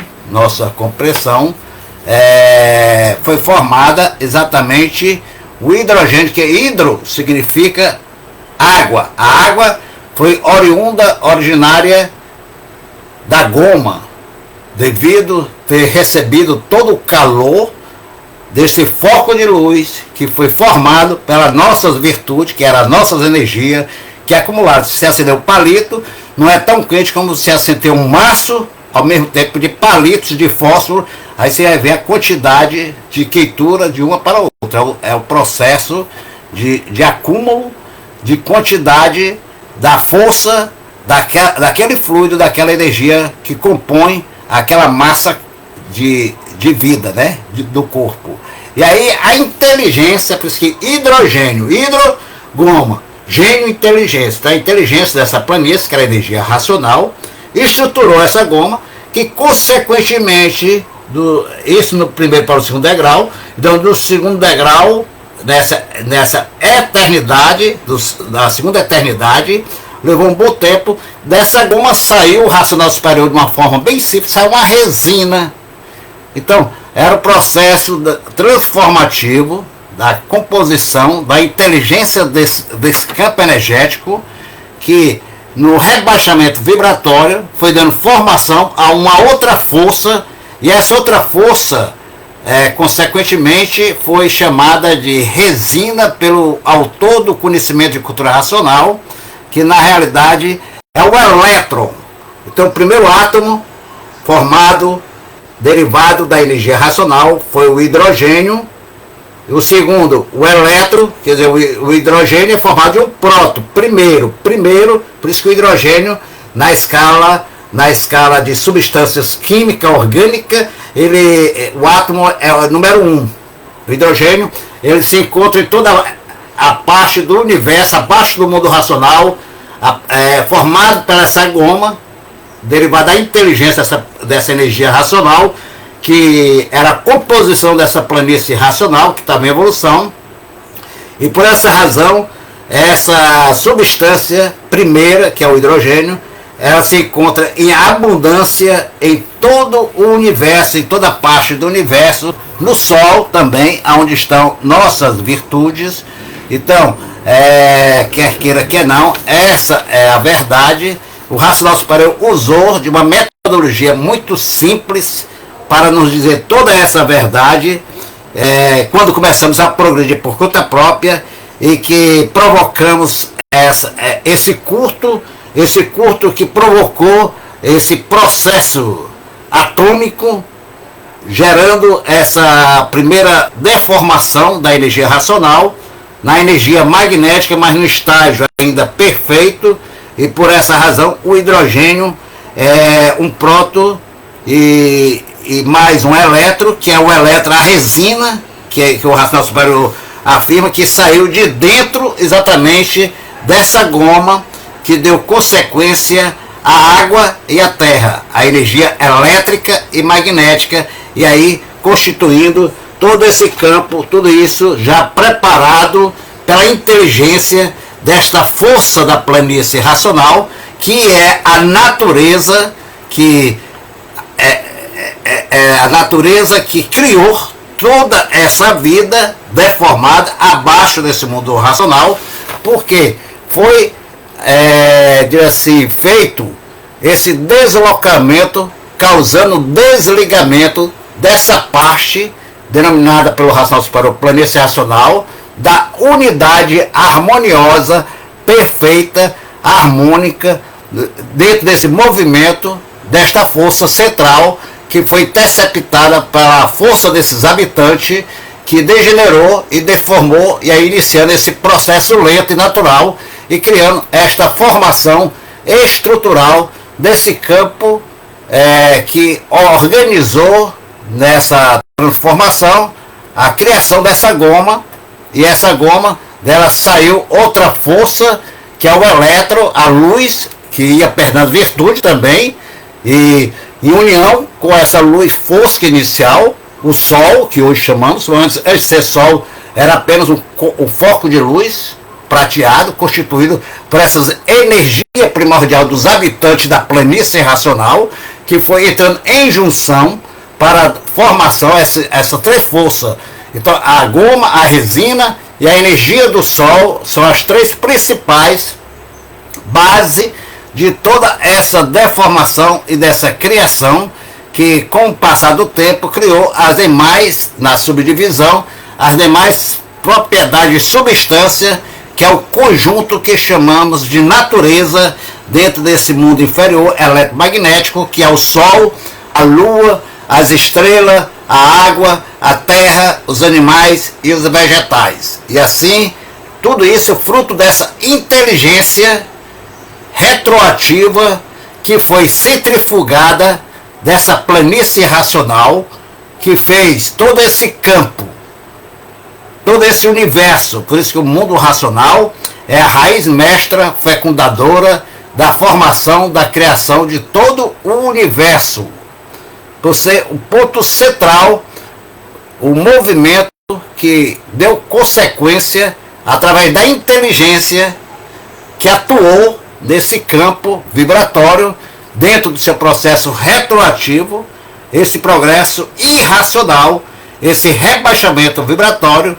foi formada exatamente o hidrogênio, que hidro significa água. A água foi originária da goma, devido ter recebido todo o calor desse foco de luz que foi formado pelas nossas virtudes, que eram as nossas energias, que é acumulado. Se você acender um palito, não é tão quente como se acender um maço, ao mesmo tempo de palitos de fósforo, aí você vai ver a quantidade de queitura de uma para a outra. É o processo de acúmulo de quantidade da força daquele fluido, daquela energia que compõe aquela massa de vida, né, do corpo. E aí a inteligência, por isso que hidrogênio, goma, gênio, inteligência. Então a inteligência dessa planície, que era a energia racional, estruturou essa goma, que consequentemente, isso no primeiro para o segundo degrau, então do segundo degrau, nessa eternidade, da segunda eternidade, levou um bom tempo, dessa goma saiu o racional superior de uma forma bem simples, saiu uma resina. Então, era o processo transformativo da composição, da inteligência desse campo energético, que no rebaixamento vibratório foi dando formação a uma outra força, e essa outra força, consequentemente, foi chamada de resina pelo autor do conhecimento de cultura racional, que na realidade é o elétron. Então o primeiro átomo formado, derivado da energia racional, foi o hidrogênio. E o segundo, o elétron, quer dizer, o hidrogênio é formado de um próton, primeiro, por isso que o hidrogênio, na escala de substâncias química, orgânica, o átomo é o número 1. O hidrogênio, ele se encontra em toda a parte do universo, abaixo do mundo racional, formado por essa goma, derivada da inteligência dessa energia racional, que era a composição dessa planície racional, que está em evolução. E por essa razão, essa substância primeira, que é o hidrogênio, ela se encontra em abundância em todo o universo, em toda parte do universo, no Sol também, onde estão nossas virtudes. Então, quer queira, quer não, essa é a verdade. O racional superior usou de uma metodologia muito simples para nos dizer toda essa verdade, quando começamos a progredir por conta própria e que provocamos esse curto que provocou esse processo atômico, gerando essa primeira deformação da energia racional na energia magnética, mas no estágio ainda perfeito. E por essa razão o hidrogênio é um próton e mais um elétron, que é o elétron, a resina, que o racional superior afirma que saiu de dentro exatamente dessa goma que deu consequência à água e à terra, a energia elétrica e magnética, e aí constituindo todo esse campo, tudo isso já preparado pela inteligência desta força da planície racional, que é a natureza a natureza que criou toda essa vida deformada abaixo desse mundo racional, porque foi assim, feito esse deslocamento, causando desligamento dessa parte denominada pelo racional superior planície racional, da unidade harmoniosa, perfeita, harmônica, dentro desse movimento, desta força central, que foi interceptada pela força desses habitantes, que degenerou e deformou, e aí iniciando esse processo lento e natural, e criando esta formação estrutural desse campo que organizou nessa transformação a criação dessa goma. E essa goma, dela saiu outra força, que é o elétron, a luz, que ia perdendo virtude também, e em união com essa luz fosca inicial, o Sol, que hoje chamamos, antes de ser Sol, era apenas um foco de luz prateado, constituído por essa energia primordial dos habitantes da planície racional, que foi entrando em junção para a formação, essa três forças. Então a goma, a resina e a energia do Sol são as três principais bases de toda essa deformação e dessa criação, que com o passar do tempo criou as demais, na subdivisão, as demais propriedades de substância que é o conjunto que chamamos de natureza dentro desse mundo inferior eletromagnético, que é o Sol, a Lua, as estrelas, a água, a terra, os animais e os vegetais. E assim, tudo isso fruto dessa inteligência retroativa que foi centrifugada dessa planície racional que fez todo esse campo, todo esse universo. Por isso que o mundo racional é a raiz mestra, fecundadora da formação, da criação de todo o universo. Por ser o ponto central, o movimento que deu consequência através da inteligência que atuou nesse campo vibratório dentro do seu processo retroativo, esse progresso irracional, esse rebaixamento vibratório,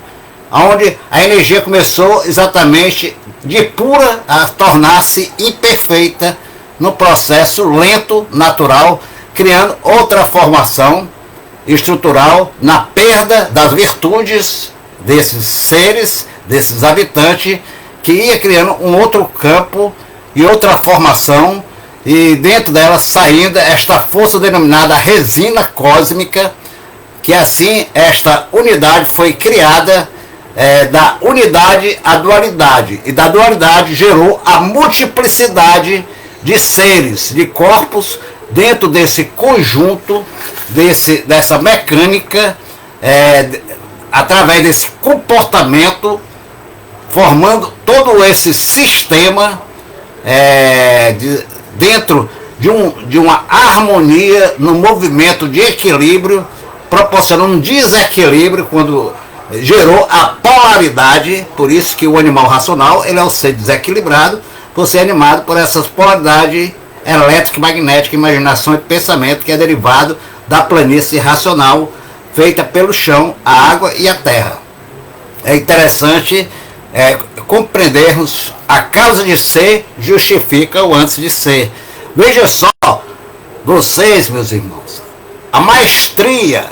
onde a energia começou exatamente de pura a tornar-se imperfeita no processo lento, natural, criando outra formação estrutural na perda das virtudes desses seres, desses habitantes, que ia criando um outro campo e outra formação, e dentro dela saindo esta força denominada resina cósmica, que assim esta unidade foi criada, da unidade à dualidade, e da dualidade gerou a multiplicidade de seres, de corpos, dentro desse conjunto, dessa mecânica, através desse comportamento, formando todo esse sistema dentro de uma harmonia, no movimento de equilíbrio, proporcionando um desequilíbrio quando gerou a polaridade. Por isso que o animal racional ele é um ser desequilibrado, por ser animado por essas polaridades elétrica, magnética, imaginação e pensamento, que é derivado da planície racional feita pelo chão, a água e a terra. É interessante compreendermos a causa de ser justifica o antes de ser. Veja só, vocês, meus irmãos, a maestria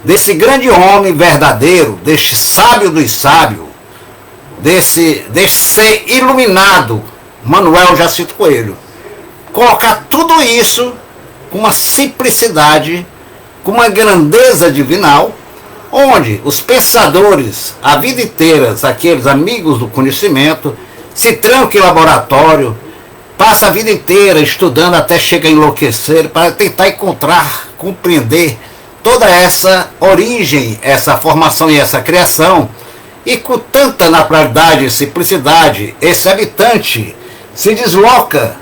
desse grande homem verdadeiro, deste sábio dos sábios, desse ser iluminado, Manuel Jacinto Coelho, colocar tudo isso com uma simplicidade, com uma grandeza divinal, onde os pensadores, a vida inteira, aqueles amigos do conhecimento, se trancam em laboratório, passa a vida inteira estudando até chegar a enlouquecer, para tentar encontrar, compreender toda essa origem, essa formação e essa criação. E com tanta naturalidade e simplicidade, esse habitante se desloca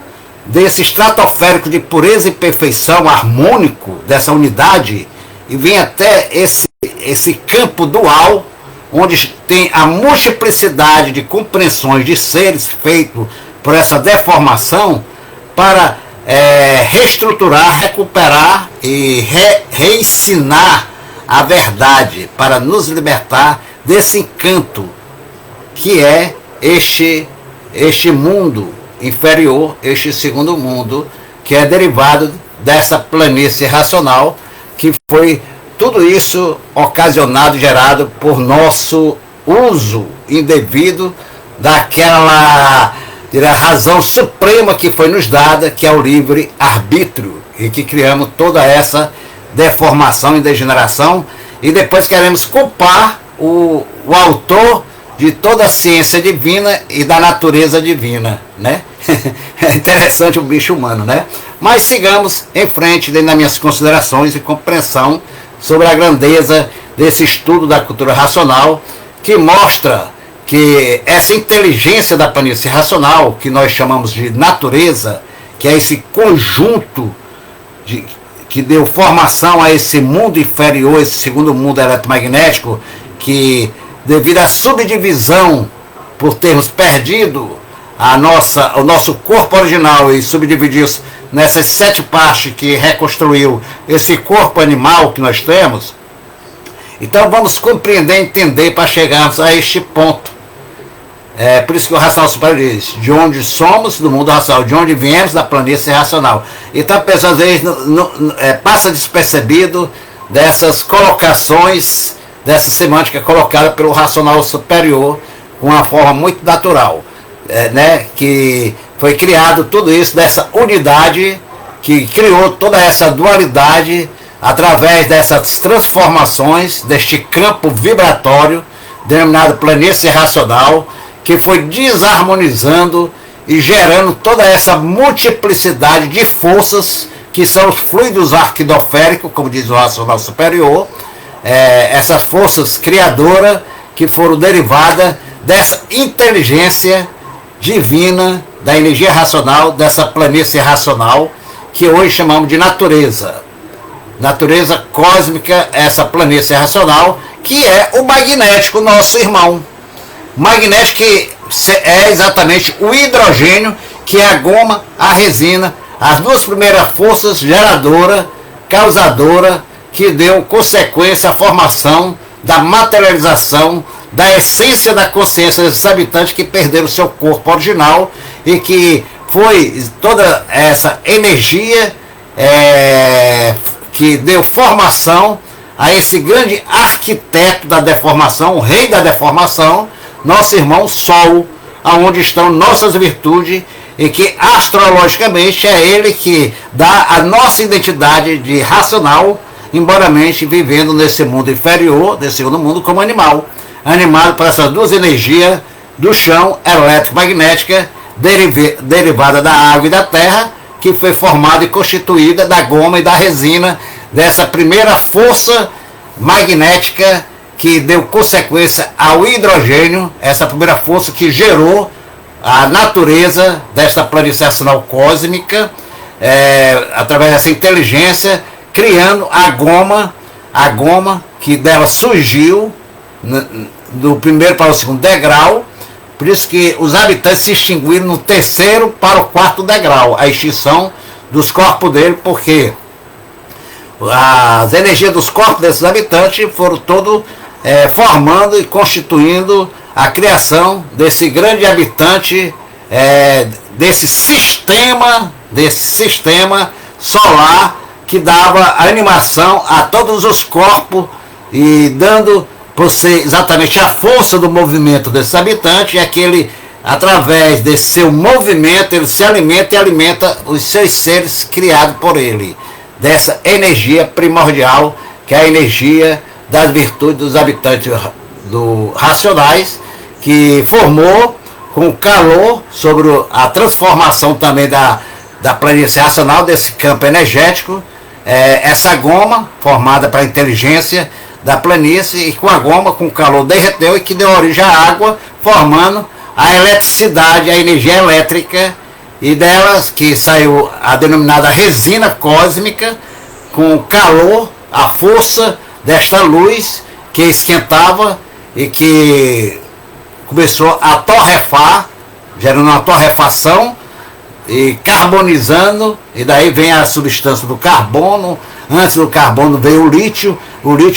desse estratosférico de pureza e perfeição harmônico, dessa unidade, e vem até esse campo dual, onde tem a multiplicidade de compreensões de seres feito por essa deformação, para reestruturar, recuperar e reensinar a verdade, para nos libertar desse encanto que é este mundo inferior, este segundo mundo, que é derivado dessa planície racional, que foi tudo isso ocasionado, gerado por nosso uso indevido daquela razão suprema que foi nos dada, que é o livre-arbítrio, e que criamos toda essa deformação e degeneração, e depois queremos culpar o autor de toda a ciência divina e da natureza divina, né? É interessante o bicho humano, né? Mas sigamos em frente dentro das minhas considerações e compreensão sobre a grandeza desse estudo da cultura racional, que mostra que essa inteligência da planície racional, que nós chamamos de natureza, que é esse conjunto que deu formação a esse mundo inferior, esse segundo mundo eletromagnético, que devido à subdivisão, por termos perdido o nosso corpo original e subdividir nessas 7 partes que reconstruiu esse corpo animal que nós temos, então vamos compreender, entender para chegarmos a este ponto. Por isso que o racional superior diz, de onde somos, do mundo racional, de onde viemos, da planície racional. Então a pessoa às vezes passa despercebido dessas colocações, dessa semântica colocada pelo racional superior, com uma forma muito natural, né? Que foi criado tudo isso dessa unidade, que criou toda essa dualidade através dessas transformações, deste campo vibratório, denominado planície racional, que foi desarmonizando e gerando toda essa multiplicidade de forças, que são os fluidos arquidoféricos, como diz o racional superior, essas forças criadoras que foram derivadas dessa inteligência divina, da energia racional, dessa planície racional, que hoje chamamos de natureza. Natureza cósmica, essa planície racional, que é o magnético, nosso irmão. O magnético é exatamente o hidrogênio, que é a goma, a resina, as duas primeiras forças geradoras, causadoras, que deu consequência à formação da materialização da essência da consciência desses habitantes que perderam seu corpo original, e que foi toda essa energia que deu formação a esse grande arquiteto da deformação, o rei da deformação, nosso irmão Sol, aonde estão nossas virtudes, e que astrologicamente é ele que dá a nossa identidade de racional, embora mente vivendo nesse mundo inferior, desse segundo mundo, como animal, animado por essas duas energias do chão, elétrico-magnética, derivada da água e da terra, que foi formada e constituída da goma e da resina, dessa primeira força magnética que deu consequência ao hidrogênio, essa primeira força que gerou a natureza desta planície racional cósmica, através dessa inteligência, criando a goma que dela surgiu do primeiro para o segundo degrau. Por isso que os habitantes se extinguiram no terceiro para o quarto degrau, a extinção dos corpos dele, porque as energias dos corpos desses habitantes foram todos formando e constituindo a criação desse grande habitante, desse sistema solar, que dava animação a todos os corpos, e dando por ser exatamente a força do movimento desses habitantes, é que ele, através desse seu movimento, ele se alimenta e alimenta os seus seres criados por ele, dessa energia primordial, que é a energia das virtudes dos habitantes racionais, que formou com o calor sobre a transformação também da planície racional, desse campo energético, essa goma formada para a inteligência da planície, e com a goma, com o calor, derreteu, e que deu origem à água, formando a eletricidade, a energia elétrica, e delas que saiu a denominada resina cósmica, com o calor, a força desta luz que esquentava e que começou a torrefar, gerando uma torrefação e carbonizando, e daí vem a substância do carbono. Antes do carbono veio o lítio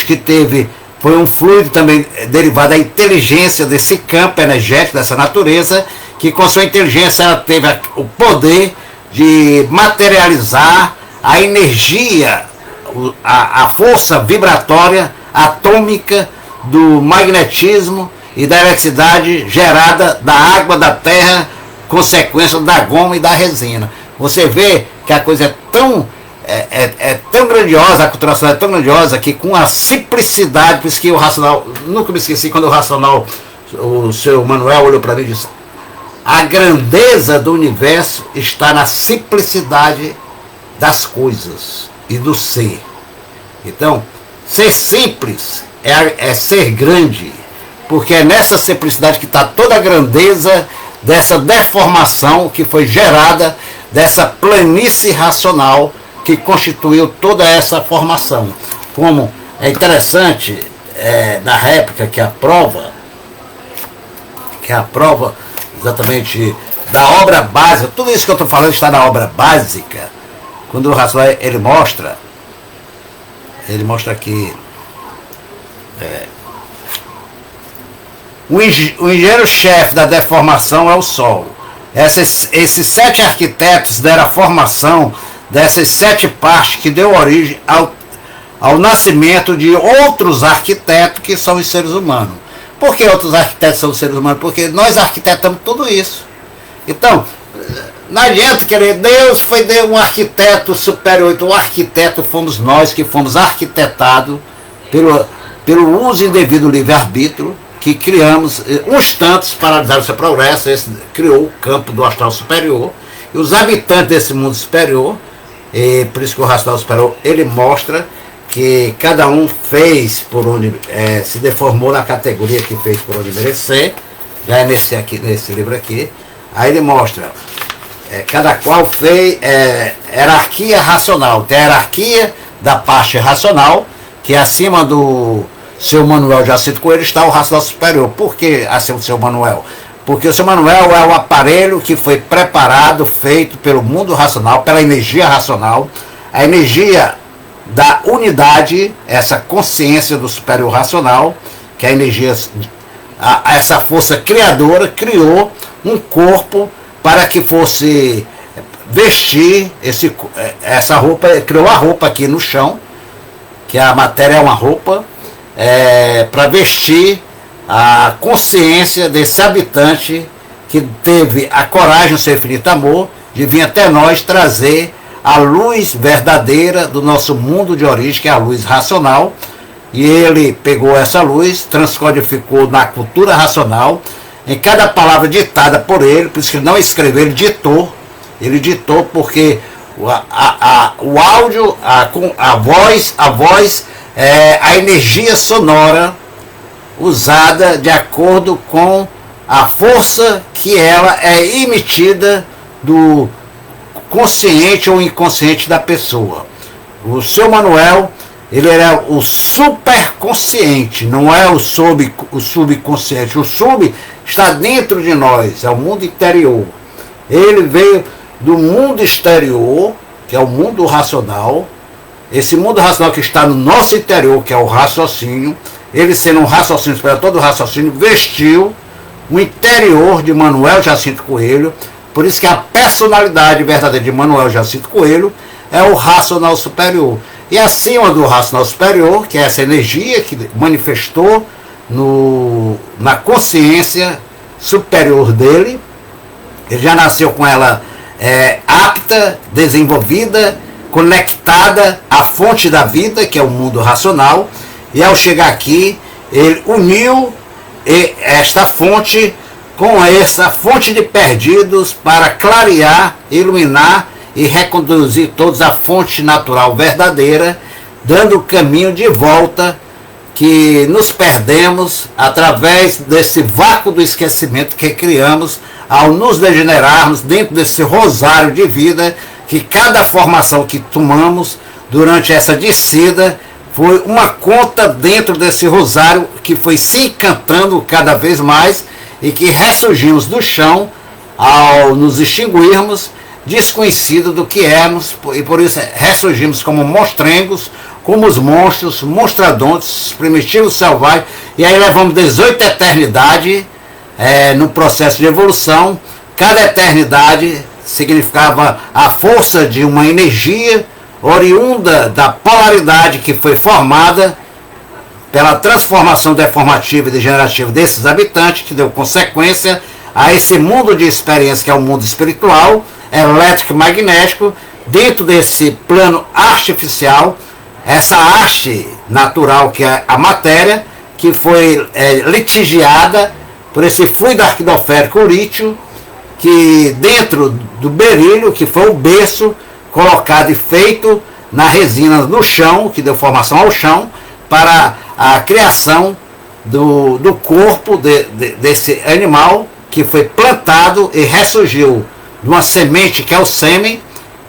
que foi um fluido também derivado da inteligência desse campo energético, dessa natureza, que com sua inteligência ela teve o poder de materializar a energia, a força vibratória atômica do magnetismo e da eletricidade gerada da água, da terra, consequência da goma e da resina. Você vê que a coisa é tão grandiosa, a cultura racional é tão grandiosa, que com a simplicidade, por isso que o racional, nunca me esqueci quando o racional, o seu Manuel olhou para mim e disse: a grandeza do universo está na simplicidade das coisas e do ser. Então, ser simples é ser grande, porque é nessa simplicidade que está toda a grandeza dessa deformação que foi gerada, dessa planície racional que constituiu toda essa formação. Como é interessante, na réplica, que a prova exatamente da obra básica, tudo isso que eu estou falando está na obra básica, quando o racional ele mostra aqui, o engenheiro-chefe da deformação é o Sol. Esses 7 arquitetos deram a formação dessas 7 partes que deu origem ao nascimento de outros arquitetos, que são os seres humanos. Por que outros arquitetos são seres humanos? Porque nós arquitetamos tudo isso. Então, não adianta querer, Deus foi um arquiteto superior. Então, o arquiteto fomos nós que fomos arquitetados pelo uso indevido do livre-arbítrio, que criamos uns tantos para dar o seu progresso. Esse criou o campo do astral superior. E os habitantes desse mundo superior, e por isso que o astral superior, ele mostra que cada um fez por onde, se deformou na categoria que fez por onde merecer. Já é nesse livro aqui. Aí ele mostra, cada qual fez hierarquia racional. Tem a hierarquia da parte racional, que é acima do seu Manuel Jacinto Coelho está o racional superior. Por que acima do seu Manuel? Porque o seu Manuel é o aparelho que foi preparado, feito pelo mundo racional, pela energia racional, a energia da unidade, essa consciência do superior racional, que é a energia, essa força criadora, criou um corpo para que fosse vestir essa roupa, criou a roupa aqui no chão, que a matéria é uma roupa, para vestir a consciência desse habitante que teve a coragem, o seu infinito amor, de vir até nós trazer a luz verdadeira do nosso mundo de origem, que é a luz racional. E ele pegou essa luz, transcodificou na cultura racional, em cada palavra ditada por ele, por isso que ele não escreveu, ele ditou. Ele ditou porque o áudio, a voz é a energia sonora usada de acordo com a força que ela é emitida do consciente ou inconsciente da pessoa. O seu Manuel, ele era o superconsciente, não é o subconsciente. O sub está dentro de nós, é o mundo interior. Ele veio do mundo exterior, que é o mundo racional. Esse mundo racional que está no nosso interior, que é o raciocínio, ele sendo um raciocínio superior, todo o raciocínio, vestiu o interior de Manuel Jacinto Coelho. Por isso que a personalidade verdadeira de Manuel Jacinto Coelho é o racional superior. E acima do racional superior, que é essa energia que manifestou na consciência superior dele, ele já nasceu com ela apta, desenvolvida, conectada à fonte da vida, que é o mundo racional. E ao chegar aqui, ele uniu esta fonte com essa fonte de perdidos para clarear, iluminar e reconduzir todos à fonte natural verdadeira, dando o caminho de volta que nos perdemos através desse vácuo do esquecimento que criamos ao nos degenerarmos dentro desse rosário de vida, que cada formação que tomamos durante essa descida foi uma conta dentro desse rosário que foi se encantando cada vez mais e que ressurgimos do chão ao nos extinguirmos, desconhecidos do que éramos, e por isso ressurgimos como monstrengos, como os monstros, monstradontes, primitivos selvagens, e aí levamos 18 eternidades no processo de evolução. Cada eternidade significava a força de uma energia oriunda da polaridade que foi formada pela transformação deformativa e degenerativa desses habitantes, que deu consequência a esse mundo de experiência que é o mundo espiritual, elétrico e magnético, dentro desse plano artificial, essa arte natural que é a matéria, que foi litigiada por esse fluido arquidoférico lítio, que dentro do berílio, que foi o berço, colocado e feito na resina no chão, que deu formação ao chão, para a criação do corpo desse animal, que foi plantado e ressurgiu de uma semente que é o sêmen,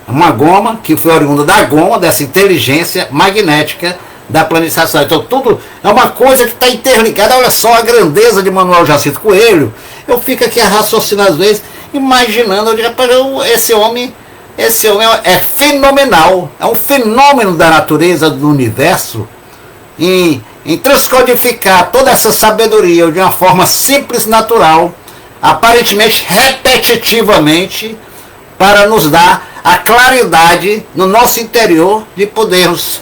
uma goma, que foi oriunda da goma, dessa inteligência magnética da planificação. Então tudo é uma coisa que está interligada. Olha só a grandeza de Manuel Jacinto Coelho. Eu fico aqui a raciocinar às vezes, imaginando, eu digo, esse homem é fenomenal, é um fenômeno da natureza, do universo, em transcodificar toda essa sabedoria de uma forma simples, natural, aparentemente repetitivamente, para nos dar a claridade no nosso interior de podermos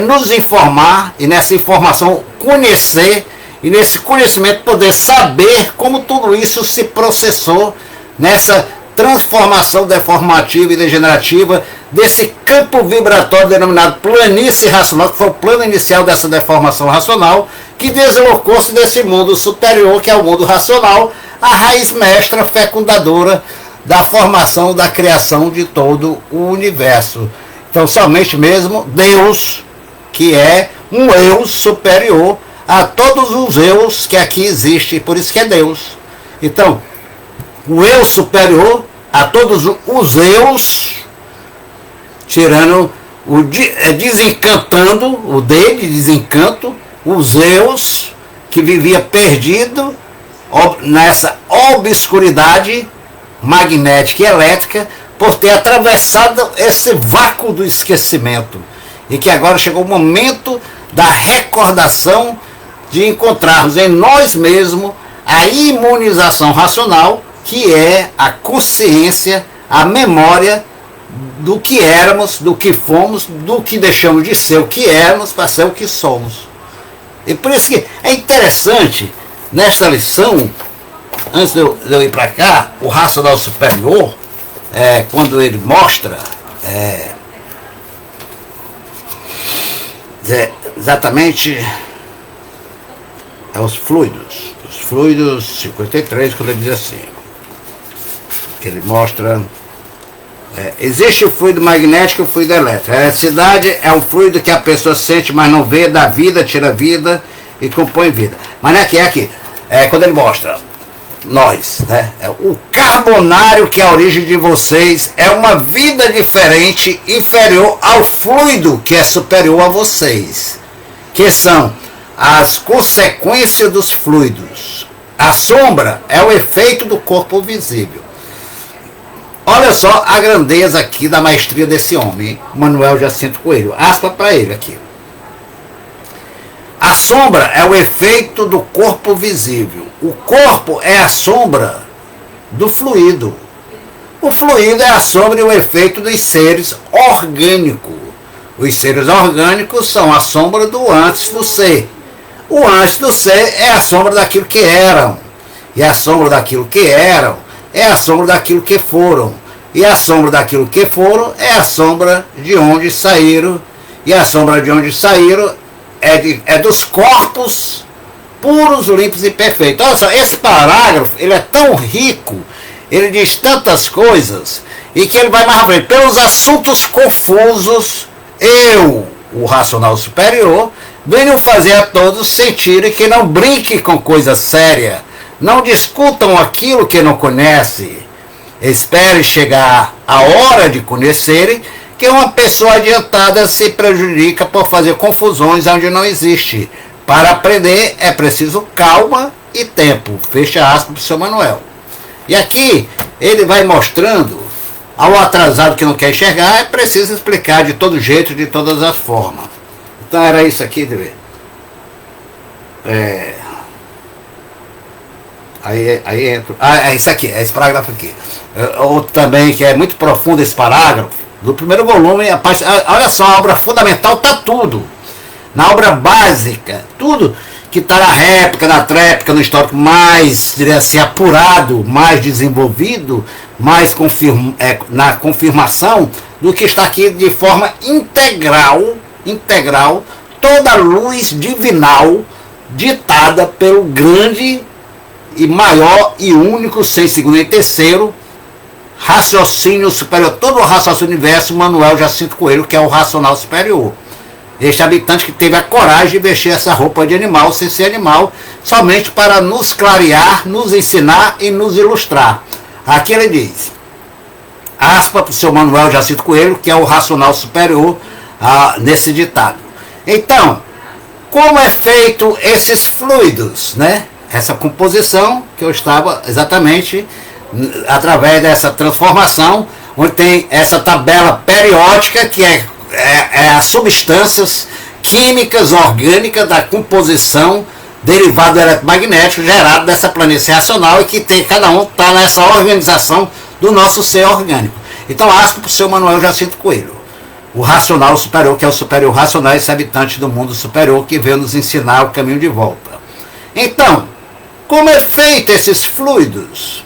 nos informar e nessa informação conhecer e nesse conhecimento poder saber como tudo isso se processou nessa transformação deformativa e degenerativa desse campo vibratório denominado planície racional, que foi o plano inicial dessa deformação racional, que deslocou-se desse mundo superior, que é o mundo racional, a raiz mestra fecundadora da formação, da criação de todo o universo. Então, somente mesmo Deus, que é um eu superior a todos os eus que aqui existem, por isso que é Deus. Então, o eu superior a todos os eus, tirando, desencantando, o D de desencanto, os eus que vivia perdido nessa obscuridade magnética e elétrica, por ter atravessado esse vácuo do esquecimento, e que agora chegou o momento da recordação, de encontrarmos em nós mesmos a imunização racional, que é a consciência, a memória do que éramos, do que fomos, do que deixamos de ser o que éramos para ser o que somos. E por isso que é interessante, nesta lição, antes de eu ir para cá, o racional superior, quando ele mostra exatamente os fluidos 53, quando ele diz assim, que ele mostra, existe o fluido magnético e o fluido elétrico. A eletricidade é um fluido que a pessoa sente, mas não vê, dá vida, tira vida e compõe vida. Mas não é que aqui, quando ele mostra nós, né? O carbonário, que é a origem de vocês, é uma vida diferente, inferior ao fluido que é superior a vocês, que são as consequências dos fluidos. A sombra é o efeito do corpo visível. Olha só a grandeza aqui da maestria desse homem, hein? Manuel Jacinto Coelho. Aspa para ele aqui. A sombra é o efeito do corpo visível. O corpo é a sombra do fluido. O fluido é a sombra e o efeito dos seres orgânicos. Os seres orgânicos são a sombra do antes do ser. O antes do ser é a sombra daquilo que eram. E a sombra daquilo que eram é a sombra daquilo que foram. E a sombra daquilo que foram é a sombra de onde saíram. E a sombra de onde saíram é dos corpos puros, limpos e perfeitos. Olha só, esse parágrafo, ele é tão rico, ele diz tantas coisas, e que ele vai mais à frente. Pelos assuntos confusos, eu, o racional superior, venho fazer a todos sentirem que não brinque com coisa séria, não discutam aquilo que não conhece, espere chegar a hora de conhecerem que uma pessoa adiantada se prejudica por fazer confusões onde não existe. Para aprender é preciso calma e tempo. Fecha aspas para o seu Manuel. E aqui ele vai mostrando ao atrasado que não quer enxergar, é preciso explicar de todo jeito, de todas as formas. Então era isso aqui, de ver. Aí entra. É isso aqui, é esse parágrafo aqui. Outro também que é muito profundo esse parágrafo. Do primeiro volume, olha só, a obra fundamental está tudo. Na obra básica, tudo que está na réplica, na tréplica, no histórico mais, diria assim, apurado, mais desenvolvido, mais na confirmação do que está aqui de forma integral, toda a luz divinal ditada pelo grande e maior e único, sem segundo e terceiro, raciocínio superior, todo o raciocínio do universo, Manuel Jacinto Coelho, que é o racional superior. Este habitante que teve a coragem de vestir essa roupa de animal, sem ser animal, somente para nos clarear, nos ensinar e nos ilustrar. Aqui ele diz, aspa para o seu Manuel Jacinto Coelho, que é o racional superior nesse ditado. Então, como é feito esses fluidos, né? Essa composição que eu estava exatamente através dessa transformação, onde tem essa tabela periódica que é as substâncias químicas orgânicas da composição derivado eletromagnético gerado dessa planície racional, e que cada um está nessa organização do nosso ser orgânico. Então, aspa para o seu Manuel Jacinto Coelho, o racional superior, que é o superior racional, esse habitante do mundo superior que veio nos ensinar o caminho de volta. Então, como é feito esses fluidos?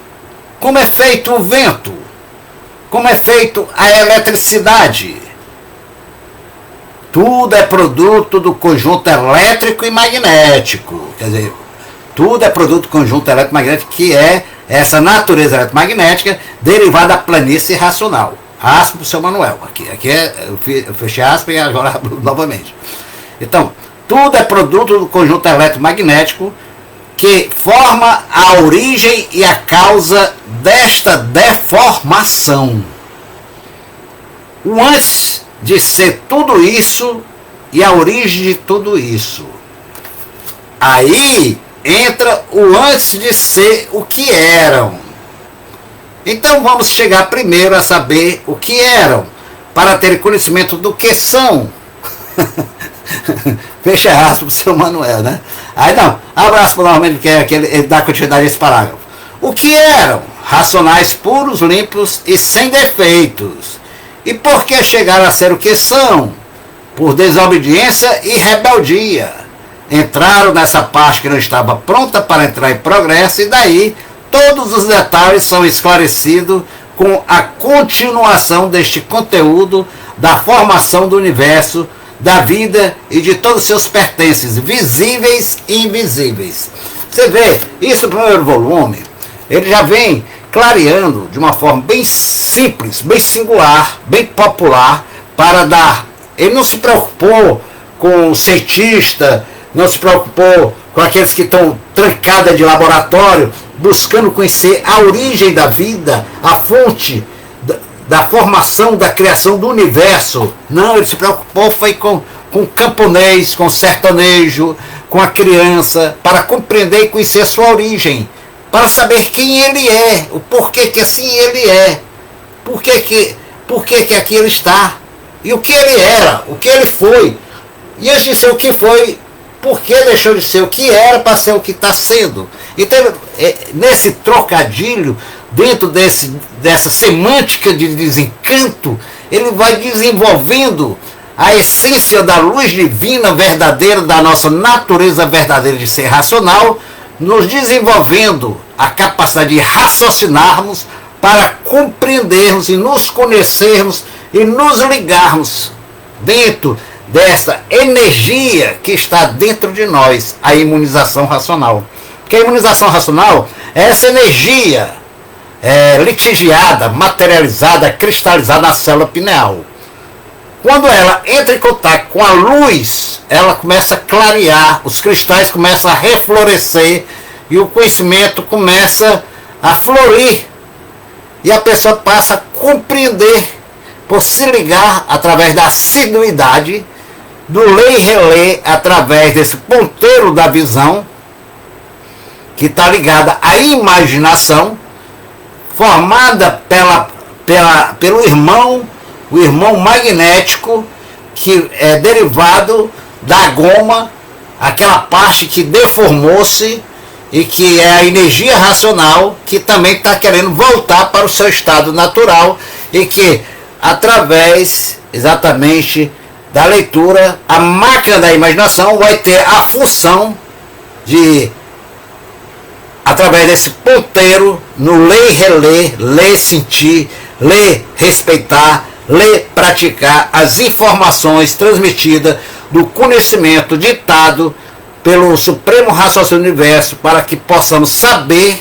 Como é feito o vento? Como é feito a eletricidade? Tudo é produto do conjunto elétrico e magnético. Quer dizer, tudo é produto do conjunto elétrico e magnético, que é essa natureza eletromagnética derivada da planície racional. Aspa para o seu Manuel. Aqui eu fechei aspa e agora abro novamente. Então, tudo é produto do conjunto eletromagnético que forma a origem e a causa desta deformação. O antes de ser tudo isso e a origem de tudo isso. Aí entra o antes de ser o que eram. Então vamos chegar primeiro a saber o que eram, para ter conhecimento do que são. Fecha aspas para o seu Manuel, né? Aí não, abraço para o Normalmente, que é aquele, ele dá continuidade a esse parágrafo. O que eram? Racionais puros, limpos e sem defeitos. E por que chegaram a ser o que são? Por desobediência e rebeldia. Entraram nessa parte que não estava pronta para entrar em progresso, e daí todos os detalhes são esclarecidos com a continuação deste conteúdo da formação do universo, da vida e de todos os seus pertences, visíveis e invisíveis. Você vê, isso no primeiro volume, ele já vem clareando de uma forma bem simples, bem singular, bem popular, para dar. Ele não se preocupou com o cientista, não se preocupou com aqueles que estão trancados de laboratório, buscando conhecer a origem da vida, a fonte da formação, da criação do universo. Não, ele se preocupou foi com o camponês, com o sertanejo, com a criança, para compreender e conhecer a sua origem, para saber quem ele é, o porquê que assim ele é, porquê que aqui ele está, e o que ele era, o que ele foi, e antes de ser o que foi, por que deixou de ser o que era para ser o que está sendo. Então, nesse trocadilho, dentro dessa semântica de desencanto, ele vai desenvolvendo a essência da luz divina verdadeira, da nossa natureza verdadeira de ser racional, nos desenvolvendo a capacidade de raciocinarmos para compreendermos e nos conhecermos e nos ligarmos dentro dessa energia que está dentro de nós, a imunização racional. Porque a imunização racional é essa energia litigiada, materializada, cristalizada na célula pineal. Quando ela entra em contato com a luz, ela começa a clarear, os cristais começam a reflorescer e o conhecimento começa a florir. E a pessoa passa a compreender, por se ligar através da assiduidade, do ler e reler, através desse ponteiro da visão, que está ligada à imaginação, formada pelo irmão, o irmão magnético, que é derivado da goma, aquela parte que deformou-se e que é a energia racional, que também está querendo voltar para o seu estado natural, e que através exatamente da leitura, a máquina da imaginação vai ter a função de, através desse ponteiro, no ler e reler, ler, sentir, ler, respeitar, ler, praticar as informações transmitidas do conhecimento ditado pelo Supremo Raciocínio do Universo, para que possamos saber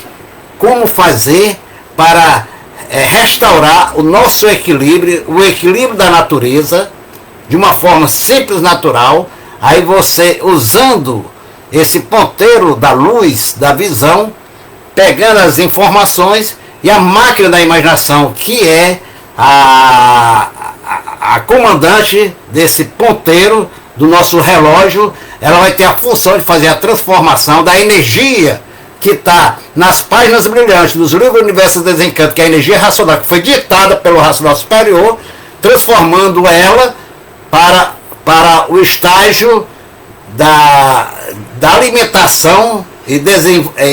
como fazer para restaurar o nosso equilíbrio, o equilíbrio da natureza, de uma forma simples, natural. Aí você, usando esse ponteiro da luz, da visão, pegando as informações, e a máquina da imaginação, que é a comandante desse ponteiro do nosso relógio, ela vai ter a função de fazer a transformação da energia que está nas páginas brilhantes dos livros Universo do Desencanto, que é a energia racional, que foi ditada pelo racional superior, transformando ela para o estágio da alimentação e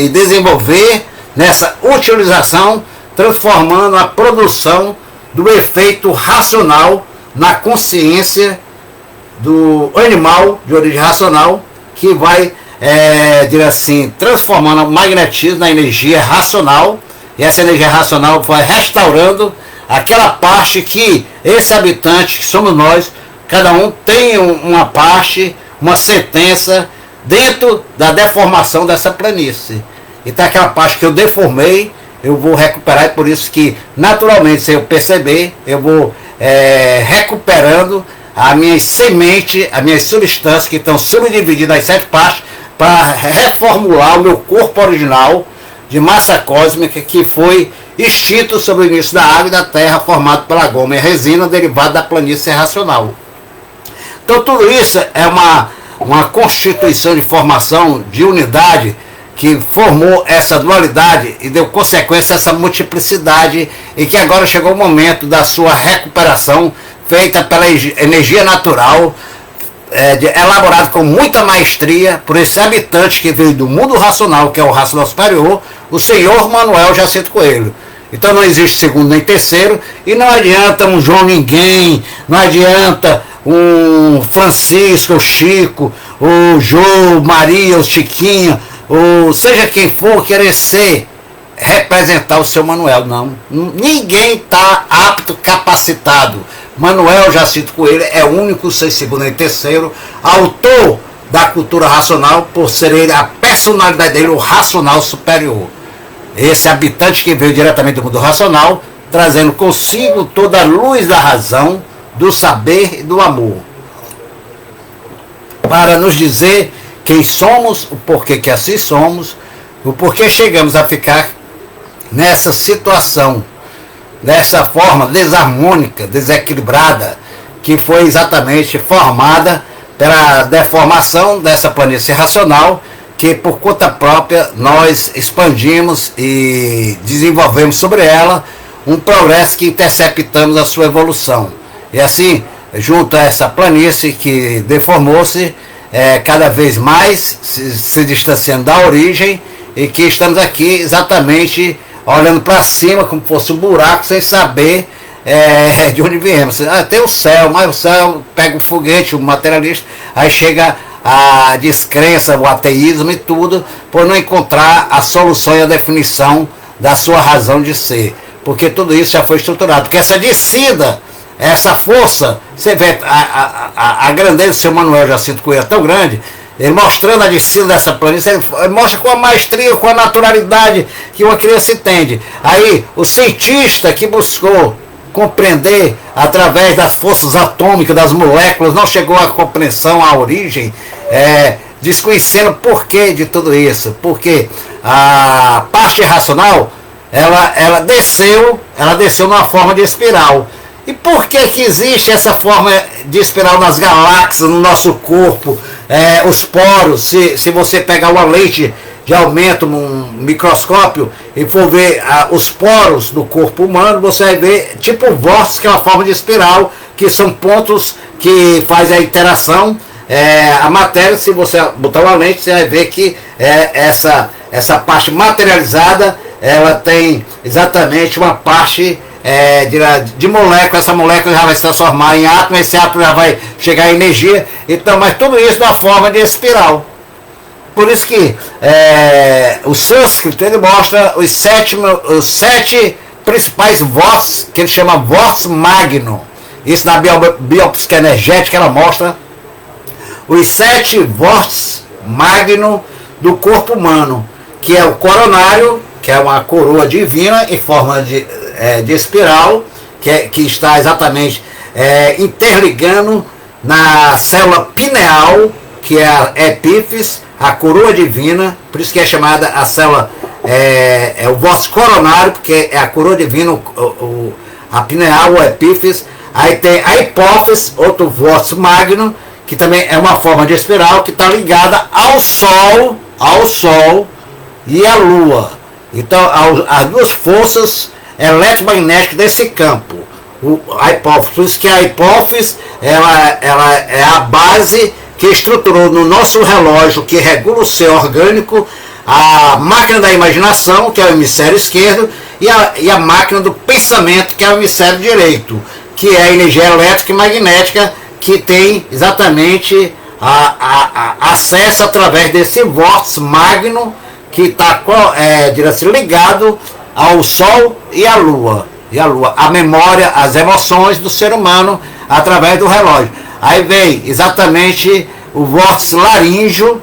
desenvolver nessa utilização, transformando a produção do efeito racional na consciência do animal de origem racional, que vai diria assim, transformando o magnetismo na energia racional, e essa energia racional vai restaurando aquela parte que esse habitante, que somos nós, cada um tem uma parte, uma sentença dentro da deformação dessa planície. Então aquela parte que eu deformei, eu vou recuperar, e por isso que naturalmente, sem eu perceber, eu vou recuperando as minhas sementes, as minhas substâncias que estão subdivididas em 7 partes, para reformular o meu corpo original de massa cósmica que foi extinto sobre o início da água e da terra, formado pela goma e resina derivada da planície racional. Então tudo isso é uma constituição de formação de unidade que formou essa dualidade e deu consequência a essa multiplicidade, e que agora chegou o momento da sua recuperação, feita pela energia natural, elaborado com muita maestria por esse habitante que veio do mundo racional, que é o racional superior, o senhor Manuel Jacinto Coelho. Então não existe segundo nem terceiro, e não adianta um João Ninguém, não adianta um Francisco, o Chico, o Jô, Maria, o Chiquinho, ou seja quem for, querer representar o seu Manuel. Não, ninguém está apto, capacitado. Manuel Jacinto Coelho é o único, sem segundo nem terceiro, autor da cultura racional, por ser ele, a personalidade dele, o racional superior. Esse habitante que veio diretamente do mundo racional, trazendo consigo toda a luz da razão, do saber e do amor, para nos dizer quem somos, o porquê que assim somos, o porquê chegamos a ficar nessa situação, dessa forma desarmônica, desequilibrada, que foi exatamente formada pela deformação dessa planície racional, que por conta própria nós expandimos e desenvolvemos sobre ela um progresso que interceptamos a sua evolução. E assim, junto a essa planície que deformou-se, cada vez mais se distanciando da origem, e que estamos aqui exatamente olhando para cima como fosse um buraco, sem saber de onde viemos. Tem o céu, mas o céu pega o foguete, o materialista, aí chega a descrença, o ateísmo e tudo, por não encontrar a solução e a definição da sua razão de ser, porque tudo isso já foi estruturado, porque essa descida, essa força, você vê a grandeza do seu Manuel Jacinto Coelho é tão grande, ele mostrando a descida dessa planície, ele mostra com a maestria, com a naturalidade que uma criança entende. Aí o cientista que buscou compreender através das forças atômicas, das moléculas, não chegou à compreensão, à origem, desconhecendo o porquê de tudo isso, porque a parte racional, ela desceu numa forma de espiral. E por que existe essa forma de espiral nas galáxias, no nosso corpo? Os poros, se você pegar uma lente de aumento num microscópio e for ver os poros do corpo humano, você vai ver tipo vórtice, que é uma forma de espiral, que são pontos que fazem a interação. A matéria, se você botar uma lente, você vai ver que essa parte materializada, ela tem exatamente uma parte de molécula. Essa molécula já vai se transformar em átomo, esse átomo já vai chegar em energia. Então, mas tudo isso na forma de espiral. Por isso que o sânscrito, ele mostra os 7 principais vórtices, que ele chama vórtice magno. Isso na biopsicoenergética ela mostra os 7 vórtices magno do corpo humano, que é o coronário, que é uma coroa divina em forma de espiral, que está exatamente interligando na célula pineal, que é a epífise, a coroa divina, por isso que é chamada a célula, o vórtice coronário, porque é a coroa divina, a pineal, o epífise. Aí tem a hipófise, outro vórtice magno, que também é uma forma de espiral, que está ligada ao Sol e à Lua. Então, as duas forças eletromagnéticas desse campo. A hipófise, por isso que a hipófise ela é a base que estruturou no nosso relógio, que regula o ser orgânico, a máquina da imaginação, que é o hemisfério esquerdo, e a máquina do pensamento, que é o hemisfério direito, que é a energia elétrica e magnética, que tem exatamente acesso através desse vórtice magno que está ligado ao Sol e à Lua. A memória, as emoções do ser humano através do relógio. Aí vem exatamente o vórtice laríngeo,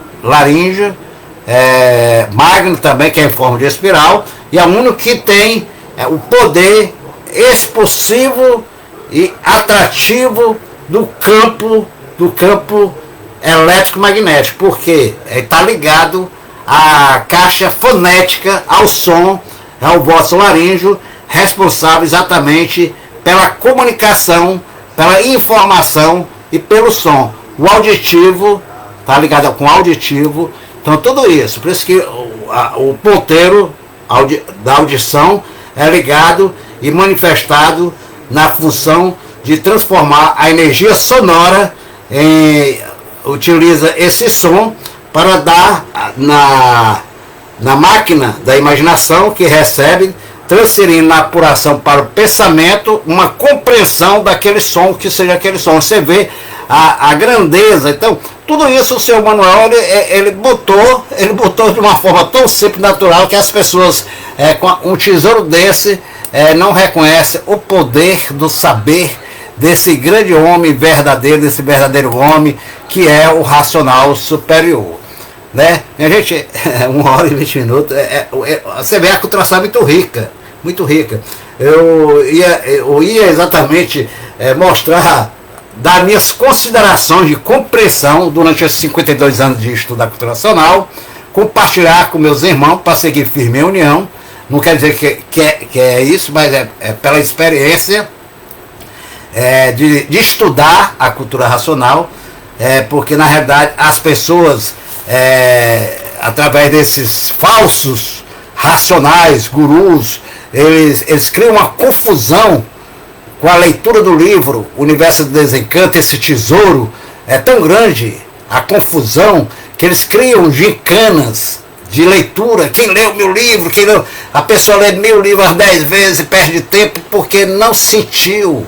magno também, que é em forma de espiral, e é o único que tem o poder expulsivo e atrativo do campo elétrico magnético, porque está ligado à caixa fonética, ao som, ao vórtice laríngeo, responsável exatamente pela comunicação, pela informação e pelo som. O auditivo está ligado com o auditivo, então tudo isso, por isso que o ponteiro da audição é ligado e manifestado na função de transformar a energia sonora utiliza esse som para dar na máquina da imaginação que recebe, transferindo na apuração para o pensamento uma compreensão daquele som, que seja aquele som. Você vê a grandeza. Então, tudo isso o seu Manuel ele botou de uma forma tão simples, natural, que as pessoas com um tesouro desse não reconhecem o poder do saber desse grande homem verdadeiro, desse verdadeiro homem que é o racional superior, né? Minha gente, 1h20, você vê, a culturação é muito rica. Eu ia exatamente mostrar das minhas considerações de compreensão durante esses 52 anos de estudo da cultura nacional, compartilhar com meus irmãos para seguir firme em união. Não quer dizer que é isso, mas é pela experiência de estudar a cultura racional, porque na realidade as pessoas, através desses falsos racionais, gurus, eles criam uma confusão com a leitura do livro Universo do Desencanto. Esse tesouro é tão grande, a confusão, que eles criam gincanas de leitura. Quem leu o meu livro, a pessoa lê 1000 livros 10 vezes e perde tempo porque não sentiu.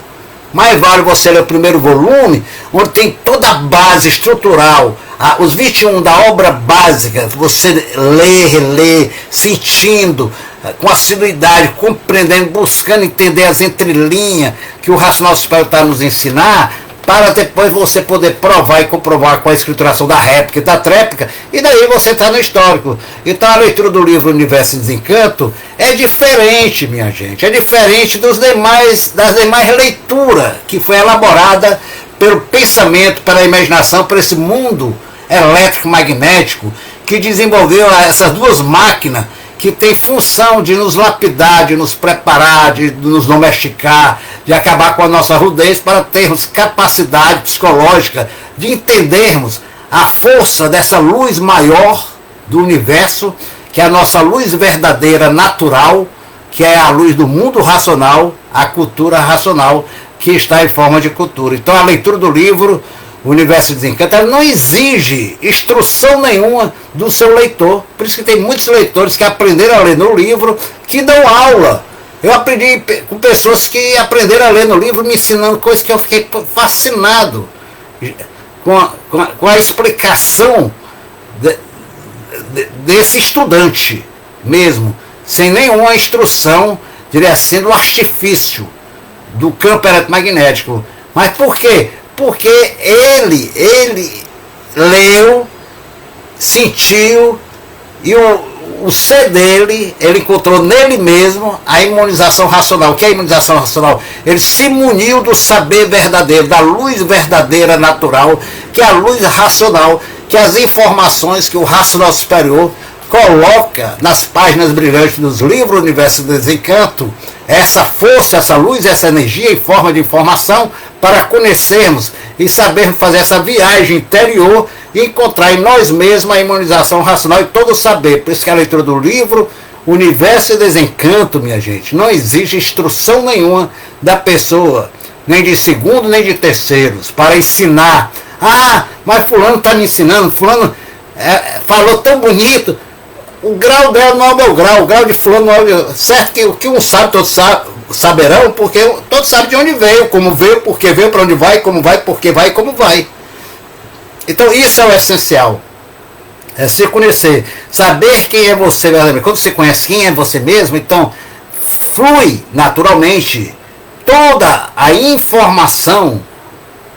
Mais vale você ler o primeiro volume, onde tem toda a base estrutural, os 21 da obra básica, você lê, relê, sentindo, com assiduidade, compreendendo, buscando entender as entrelinhas que o racional superior está a nos ensinar, para depois você poder provar e comprovar com a escrituração da réplica e da tréplica, e daí você está no histórico. Então a leitura do livro Universo e Desencanto é diferente, minha gente, é diferente das demais leituras que foi elaborada pelo pensamento, pela imaginação, por esse mundo elétrico magnético que desenvolveu essas duas máquinas que tem função de nos lapidar, de nos preparar, de nos domesticar, de acabar com a nossa rudez, para termos capacidade psicológica de entendermos a força dessa luz maior do universo, que é a nossa luz verdadeira, natural, que é a luz do mundo racional, a cultura racional, que está em forma de cultura. Então a leitura do livro O Universo de Desencanto, ela não exige instrução nenhuma do seu leitor. Por isso que tem muitos leitores que aprenderam a ler no livro, que dão aula. Eu aprendi com pessoas que aprenderam a ler no livro, me ensinando coisas que eu fiquei fascinado com a explicação desse estudante mesmo, sem nenhuma instrução, diria assim, do artifício do campo eletromagnético. Mas por quê? Porque ele leu, sentiu, e o ser dele, ele encontrou nele mesmo a imunização racional. O que é a imunização racional? Ele se muniu do saber verdadeiro, da luz verdadeira natural, que é a luz racional, que é as informações que o racional superior coloca nas páginas brilhantes dos livros Universo do Desencanto, essa força, essa luz, essa energia em forma de informação, para conhecermos e sabermos fazer essa viagem interior e encontrar em nós mesmos a imunização racional e todo o saber. Por isso que a leitura do livro Universo e Desencanto, minha gente, não exige instrução nenhuma da pessoa, nem de segundo, nem de terceiros, para ensinar. Ah, mas fulano está me ensinando, fulano falou tão bonito. O grau dela não é o meu grau, o grau de fulano não é o meu. Certo que o que um sabe, todos saberão, porque todos sabem de onde veio, como veio, porque veio, para onde vai, como vai, porque vai e como vai. Então isso é o essencial. É se conhecer, saber quem é você verdadeiramente. Quando você conhece quem é você mesmo, então flui naturalmente toda a informação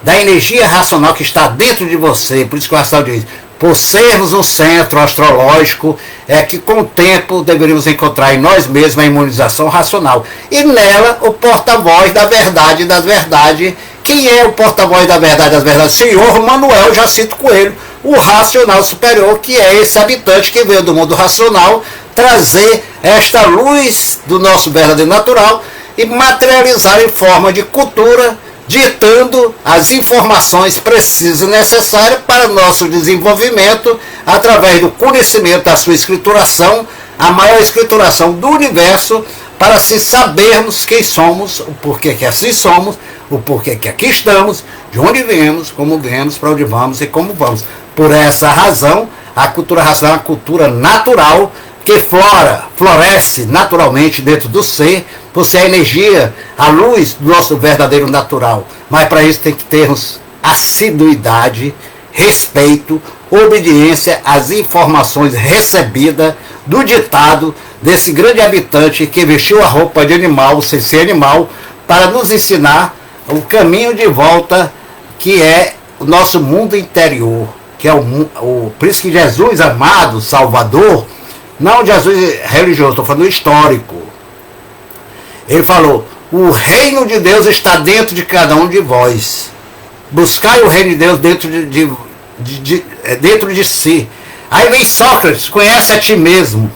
da energia racional que está dentro de você. Por isso que o astral diz, por sermos um centro astrológico, é que com o tempo deveríamos encontrar em nós mesmos a imunização racional. E nela o porta-voz da verdade e das verdades. Quem é o porta-voz da verdade e das verdades? Senhor Manuel Jacinto Coelho, o racional superior, que é esse habitante que veio do mundo racional trazer esta luz do nosso verdadeiro natural e materializar em forma de cultura, ditando as informações precisas e necessárias para nosso desenvolvimento através do conhecimento da sua escrituração, a maior escrituração do universo, para se sabermos quem somos, o porquê que assim somos, o porquê que aqui estamos, de onde viemos, como viemos, para onde vamos e como vamos. Por essa razão, a cultura racional é uma cultura natural que floresce naturalmente dentro do ser, por ser a energia, a luz do nosso verdadeiro natural. Mas para isso tem que termos assiduidade, respeito, obediência às informações recebidas do ditado desse grande habitante que vestiu a roupa de animal, sem ser animal, para nos ensinar o caminho de volta que é o nosso mundo interior, que é por isso que Jesus amado, Salvador, não Jesus religioso, estou falando histórico. Ele falou, o reino de Deus está dentro de cada um de vós. Buscai o reino de Deus dentro de si. Aí vem Sócrates, conhece a ti mesmo.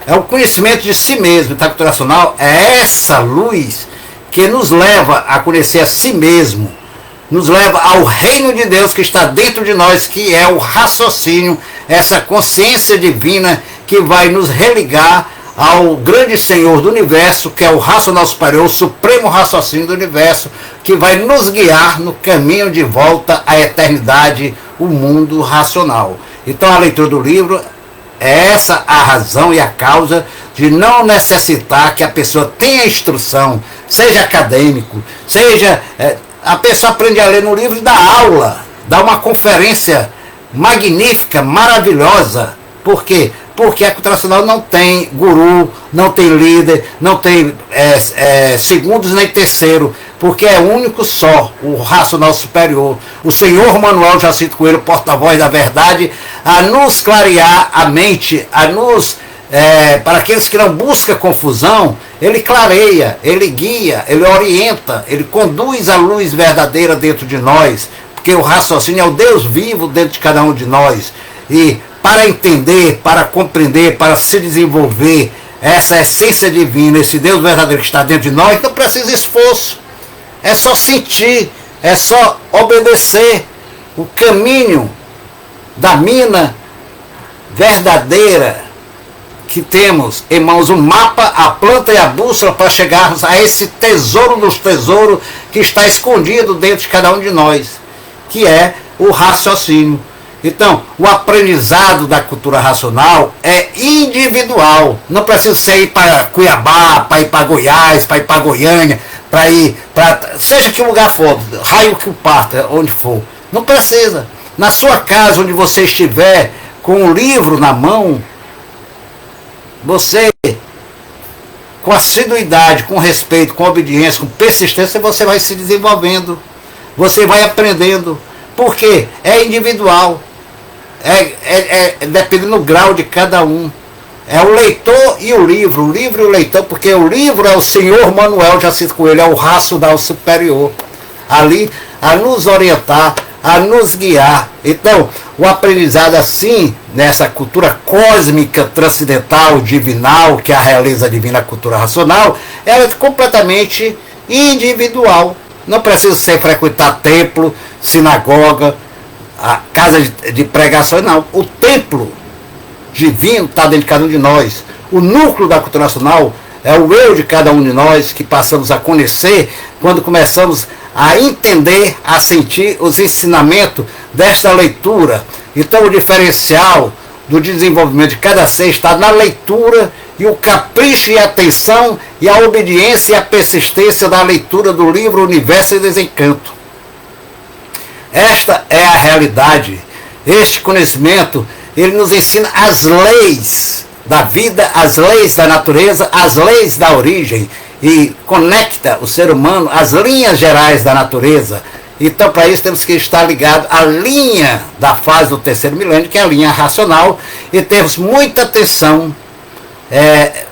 É o conhecimento de si mesmo. A cultura racional é essa luz que nos leva a conhecer a si mesmo. Nos leva ao reino de Deus que está dentro de nós, que é o raciocínio, essa consciência divina que vai nos religar ao grande Senhor do universo, que é o racional superior, o supremo raciocínio do universo, que vai nos guiar no caminho de volta à eternidade, o mundo racional. Então a leitura do livro é essa a razão e a causa de não necessitar que a pessoa tenha instrução, seja acadêmico, seja... a pessoa aprende a ler no livro e dá aula, dá uma conferência magnífica, maravilhosa. Por quê? Porque a cultura racional não tem guru, não tem líder, não tem segundos nem terceiro, porque é único só, o racional superior. O Senhor Manuel Jacinto Coelho, porta-voz da verdade, a nos clarear a mente, a nos... para aqueles que não buscam confusão, ele clareia, ele guia, ele orienta, ele conduz a luz verdadeira dentro de nós, porque o raciocínio é o Deus vivo dentro de cada um de nós. E para entender, para compreender, para se desenvolver essa essência divina, esse Deus verdadeiro que está dentro de nós, não precisa esforço, é só sentir, é só obedecer o caminho da mina verdadeira que temos em mãos, o mapa, a planta e a bússola para chegarmos a esse tesouro dos tesouros que está escondido dentro de cada um de nós, que é o raciocínio. Então, o aprendizado da cultura racional é individual. Não precisa ser ir para Cuiabá, para ir para Goiás, para ir para Goiânia, para ir para... seja que lugar for, raio que o parta, onde for. Não precisa. Na sua casa, onde você estiver, com o livro na mão, você, com assiduidade, com respeito, com obediência, com persistência, você vai se desenvolvendo. Você vai aprendendo. Por quê? É individual. Depende do grau de cada um. É o leitor e o livro e o leitor, porque o livro é o Senhor Manuel Jacinto Coelho, é o racional superior, ali a nos orientar, a nos guiar. Então, o aprendizado assim, nessa cultura cósmica, transcendental, divinal, que é a realeza divina, a cultura racional, ela é completamente individual. Não precisa ser frequentar templo, sinagoga, a casa de pregação, não. O templo divino está dentro de cada um de nós. O núcleo da cultura nacional é o eu de cada um de nós, que passamos a conhecer quando começamos a entender, a sentir os ensinamentos desta leitura. Então o diferencial do desenvolvimento de cada ser está na leitura, e o capricho e a atenção e a obediência e a persistência da leitura do livro Universo e Desencanto. Esta é a realidade. Este conhecimento, ele nos ensina as leis da vida, as leis da natureza, as leis da origem, e conecta o ser humano às linhas gerais da natureza. Então, para isso, temos que estar ligados à linha da fase do terceiro milênio, que é a linha racional, e temos muita atenção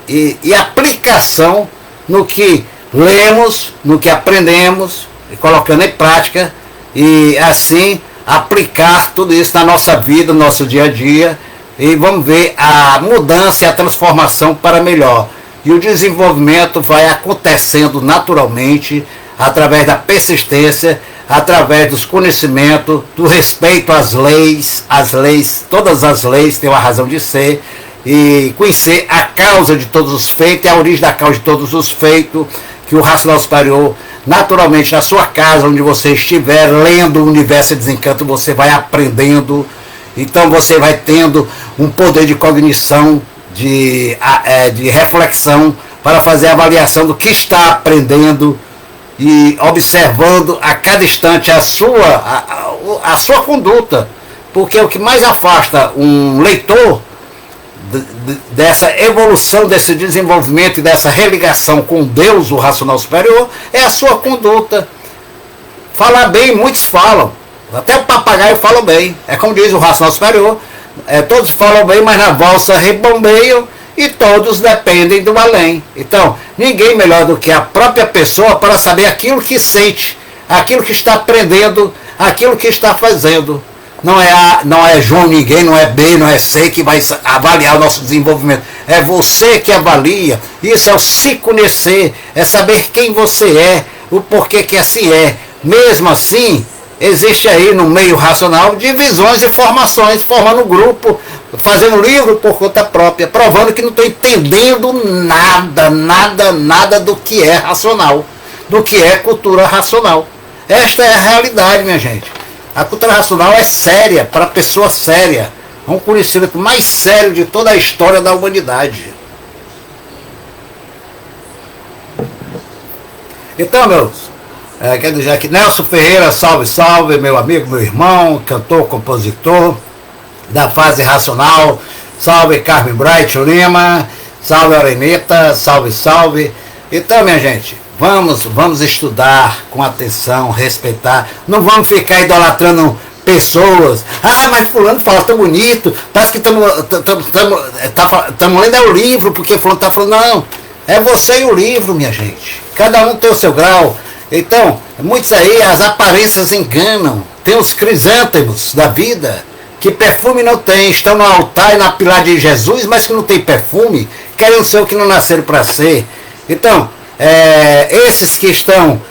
e aplicação no que lemos, no que aprendemos, e colocando em prática, e assim aplicar tudo isso na nossa vida, no nosso dia a dia, e vamos ver a mudança e a transformação para melhor. E o desenvolvimento vai acontecendo naturalmente, através da persistência, através dos conhecimentos, do respeito às leis, todas as leis têm uma razão de ser, e conhecer a causa de todos os feitos, a origem da causa de todos os feitos, que o racional superior, naturalmente, na sua casa, onde você estiver, lendo o Universo e Desencanto, você vai aprendendo, então você vai tendo um poder de cognição, de reflexão, para fazer a avaliação do que está aprendendo, e observando a cada instante a sua conduta, porque o que mais afasta um leitor dessa evolução, desse desenvolvimento e dessa religação com Deus, o racional superior, é a sua conduta. Falar bem, muitos falam, até o papagaio fala bem, é como diz o racional superior, todos falam bem, mas na valsa rebombeiam, e todos dependem do além. Então, ninguém melhor do que a própria pessoa para saber aquilo que sente, aquilo que está aprendendo, aquilo que está fazendo. Não é João ninguém, não é B, não é C que vai avaliar o nosso desenvolvimento. É você que avalia. Isso é o se conhecer, é saber quem você é, o porquê que assim é. Mesmo assim, existe aí no meio racional divisões e formações, formando grupo, fazendo livro por conta própria, provando que não estou entendendo nada do que é racional, do que é cultura racional. Esta é a realidade, minha gente. A cultura racional é séria, para pessoa séria. É um conhecimento mais sério de toda a história da humanidade. Então, meus, quero dizer aqui, Nelson Ferreira, salve, salve, meu amigo, meu irmão, cantor, compositor da fase racional. Salve, Carmen Bright Lima, salve, Arenita, salve, salve. Então, minha gente, vamos estudar com atenção, respeitar. Não vamos ficar idolatrando pessoas. Ah, mas fulano fala tão bonito, parece que estamos lendo o livro, porque fulano está falando. Não, é você e o livro, minha gente. Cada um tem o seu grau. Então, muitos aí, as aparências enganam. Tem os crisântemos da vida, que perfume não tem, estão no altar e na pilar de Jesus, mas que não tem perfume, querem ser o que não nasceram para ser. Então, esses que estão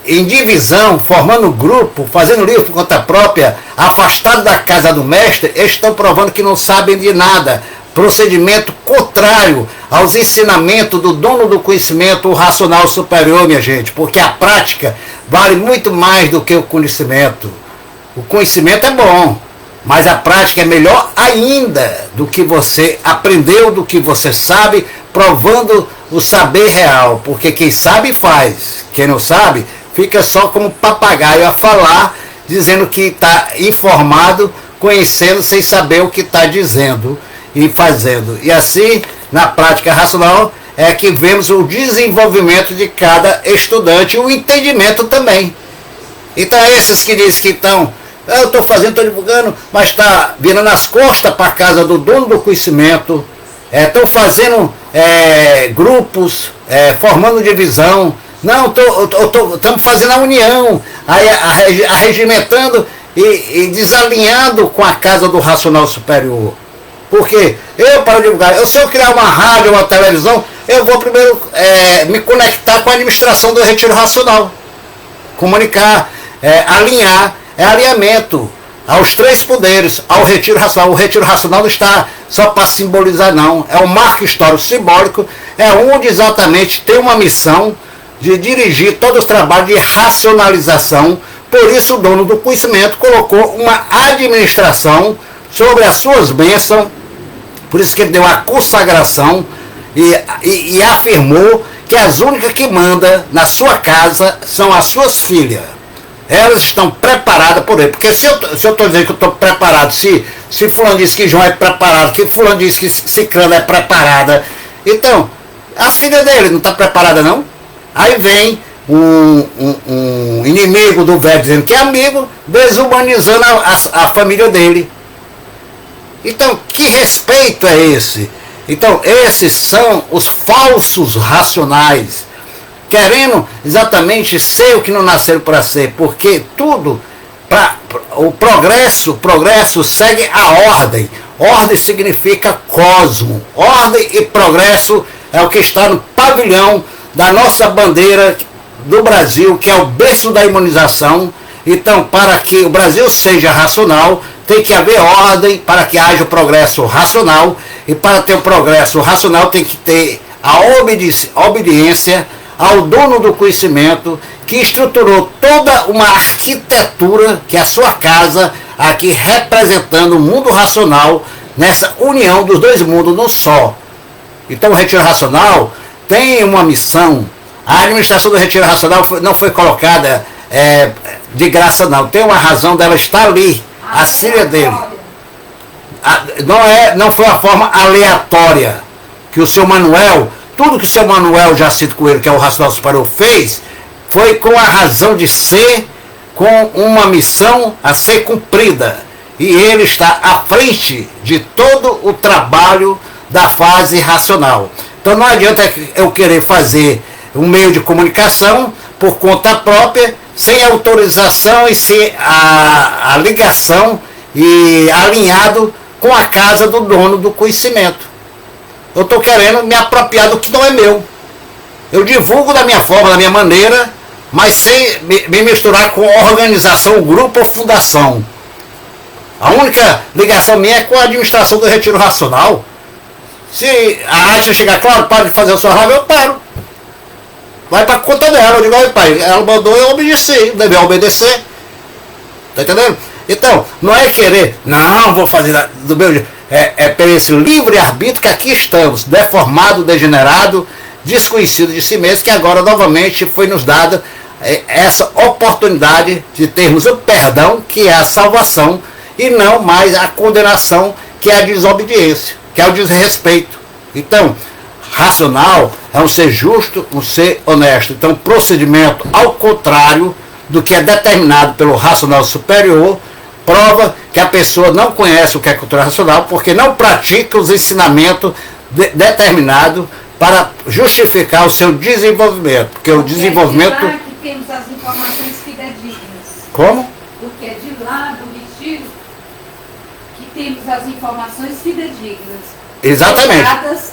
em divisão, formando grupo, fazendo livro por conta própria, afastados da casa do mestre, estão provando que não sabem de nada. Procedimento contrário aos ensinamentos do dono do conhecimento, o racional superior, minha gente, porque a prática vale muito mais do que o conhecimento. O conhecimento é bom, mas a prática é melhor ainda do que você aprendeu, do que você sabe, provando o saber real, porque quem sabe faz, quem não sabe fica só como papagaio a falar, dizendo que está informado, conhecendo sem saber o que está dizendo e fazendo. E assim, na prática racional, é que vemos o desenvolvimento de cada estudante, o entendimento também. Então, esses que dizem que estão, eu estou fazendo, estou divulgando, mas está virando as costas para a casa do dono do conhecimento, estão fazendo grupos, formando divisão. Não, estamos fazendo a união, arregimentando e desalinhando com a casa do racional superior. Porque para divulgar, se eu criar uma rádio, uma televisão, eu vou primeiro me conectar com a administração do retiro racional. Comunicar, alinhar, alinhamento aos três poderes, ao retiro racional. O retiro racional não está só para simbolizar, não. É um marco histórico simbólico, onde exatamente tem uma missão de dirigir todo o trabalho de racionalização. Por isso o dono do conhecimento colocou uma administração sobre as suas bênçãos. Por isso que ele deu a consagração e afirmou que as únicas que mandam na sua casa são as suas filhas. Elas estão preparadas por ele. Porque se eu estou dizendo que eu estou preparado, se fulano diz que João é preparado, que fulano diz que Cicrana é preparada, então, as filhas dele não estão preparadas não? Aí vem um inimigo do velho dizendo que é amigo, desumanizando a família dele. Então, que respeito é esse? Então, esses são os falsos racionais, querendo exatamente ser o que não nasceram para ser, porque tudo, o progresso segue a ordem. Ordem significa cosmo. Ordem e progresso é o que está no pavilhão da nossa bandeira do Brasil, que é o berço da imunização. Então, para que o Brasil seja racional, tem que haver ordem para que haja o progresso racional, e para ter o progresso racional tem que ter a obediência ao dono do conhecimento, que estruturou toda uma arquitetura, que é a sua casa, aqui representando o mundo racional, nessa união dos dois mundos no só. Então o Retiro Racional tem uma missão. A administração do Retiro Racional não foi colocada de graça não, tem uma razão dela estar ali, a filha dele. Não foi uma forma aleatória que o seu Manuel, tudo que o seu Manuel Jacinto Coelho, que é o Racional Superior, fez, foi com a razão de ser, com uma missão a ser cumprida. E ele está à frente de todo o trabalho da fase racional. Então não adianta eu querer fazer um meio de comunicação por conta própria, sem autorização e sem a ligação e alinhado com a casa do dono do conhecimento. Eu estou querendo me apropriar do que não é meu. Eu divulgo da minha forma, da minha maneira, mas sem me misturar com organização, grupo ou fundação. A única ligação minha é com a administração do Retiro Racional. Se a Aisha chegar, claro, para de fazer a sua raiva, eu paro. Vai para conta dela. Eu digo, olha pai, ela mandou, eu obedeci, deve obedecer. Tá entendendo? Então, não é querer, não, vou fazer do meu jeito. É por esse livre-arbítrio que aqui estamos, deformado, degenerado, desconhecido de si mesmo, que agora novamente foi nos dada essa oportunidade de termos o perdão, que é a salvação, e não mais a condenação, que é a desobediência, que é o desrespeito. Então, racional é um ser justo, um ser honesto. Então, procedimento ao contrário do que é determinado pelo racional superior, prova que a pessoa não conhece o que é cultura racional, porque não pratica os ensinamentos determinados para justificar o seu desenvolvimento. Porque o desenvolvimento... É de lá que temos as informações fidedignas. Como? Porque é de lá do retiro que temos as informações fidedignas. Exatamente. Dadas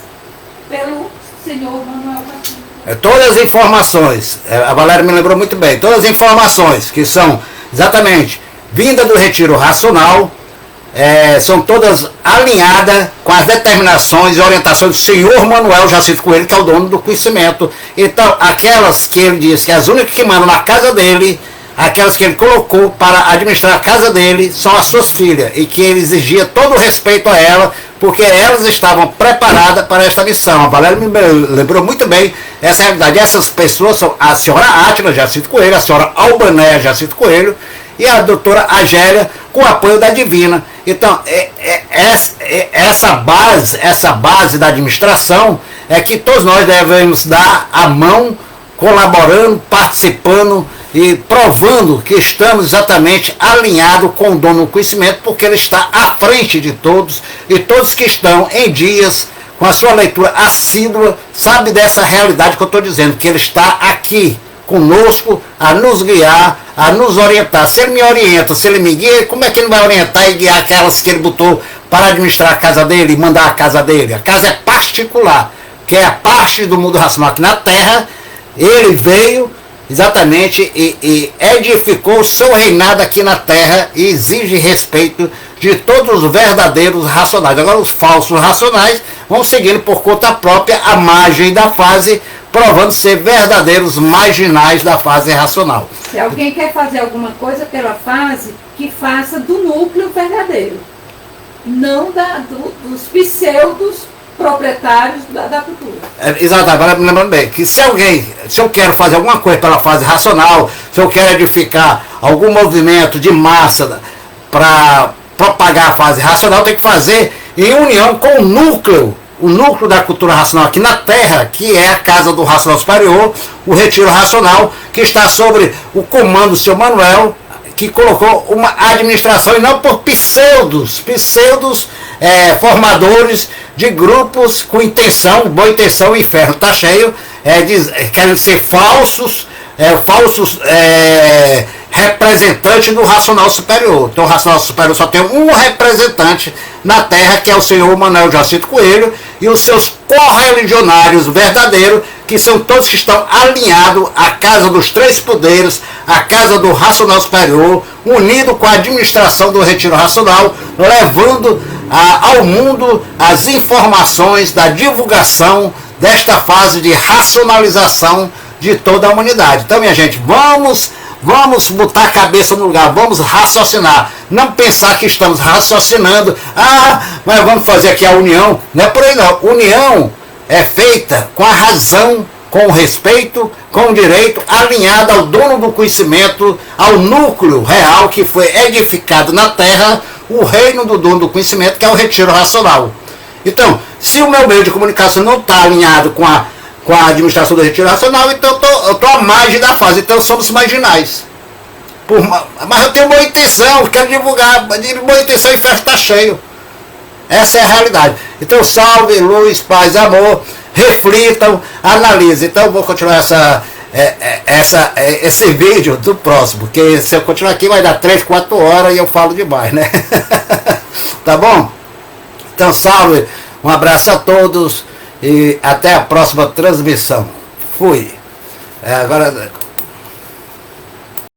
pelo senhor Manuel Jacinto. Todas as informações, a Valéria me lembrou muito bem, todas as informações que são exatamente vinda do Retiro Racional, são todas alinhadas com as determinações e orientações do senhor Manuel Jacinto Coelho, que é o dono do conhecimento. Então, aquelas que ele diz que as únicas que mandam na casa dele, aquelas que ele colocou para administrar a casa dele, são as suas filhas, e que ele exigia todo o respeito a ela, porque elas estavam preparadas para esta missão. A Valéria me lembrou muito bem essa realidade. Essas pessoas são a senhora Átila Jacinto Coelho, a senhora Albanéia Jacinto Coelho, e a doutora Agélia, com o apoio da Divina. Então, essa base da administração é que todos nós devemos dar a mão, colaborando, participando e provando que estamos exatamente alinhados com o dono do conhecimento, porque ele está à frente de todos, e todos que estão em dias com a sua leitura assídua, sabe dessa realidade que eu estou dizendo, que ele está aqui conosco, a nos guiar, a nos orientar. Se ele me orienta, se ele me guia, como é que ele vai orientar e guiar aquelas que ele botou para administrar a casa dele e mandar a casa dele? A casa é particular, que é a parte do mundo racional aqui na Terra. Ele veio exatamente e edificou o seu reinado aqui na Terra e exige respeito de todos os verdadeiros racionais. Agora os falsos racionais vão seguindo por conta própria a margem da fase, provando ser verdadeiros marginais da fase racional. Se alguém quer fazer alguma coisa pela fase, que faça do núcleo verdadeiro, não dos pseudos proprietários da cultura. Exatamente, agora me lembrando bem, que se eu quero fazer alguma coisa pela fase racional, se eu quero edificar algum movimento de massa para propagar a fase racional, eu tenho que fazer em união com o núcleo da cultura racional aqui na Terra, que é a Casa do Racional Superior, o Retiro Racional, que está sobre o comando do seu Manuel, que colocou uma administração, e não por pseudos formadores de grupos com intenção, boa intenção, o inferno está cheio, querem ser falsos representantes do Racional Superior. Então o Racional Superior só tem um representante na Terra, que é o senhor Manuel Jacinto Coelho, e os seus correligionários verdadeiros, que são todos que estão alinhados à Casa dos Três Poderes, à Casa do Racional Superior, unido com a administração do Retiro Racional, levando ao mundo as informações da divulgação desta fase de racionalização de toda a humanidade. Então, minha gente, vamos botar a cabeça no lugar, vamos raciocinar, não pensar que estamos raciocinando, mas vamos fazer aqui a união, não é por aí não. União é feita com a razão, com o respeito, com o direito, alinhada ao dono do conhecimento, ao núcleo real que foi edificado na Terra, o reino do dono do conhecimento, que é o Retiro Racional. Então, se o meu meio de comunicação não está alinhado com a administração do Retiro Racional, então eu estou à margem da fase, então somos marginais. Mas eu tenho boa intenção, quero divulgar, de boa intenção, o inferno está cheio. Essa é a realidade. Então, salve, luz, paz, amor, reflitam, analisem. Então, eu vou continuar esse vídeo do próximo, porque se eu continuar aqui vai dar 3, 4 horas e eu falo demais, né? Tá bom? Então, salve, um abraço a todos e até a próxima transmissão. Fui. Agora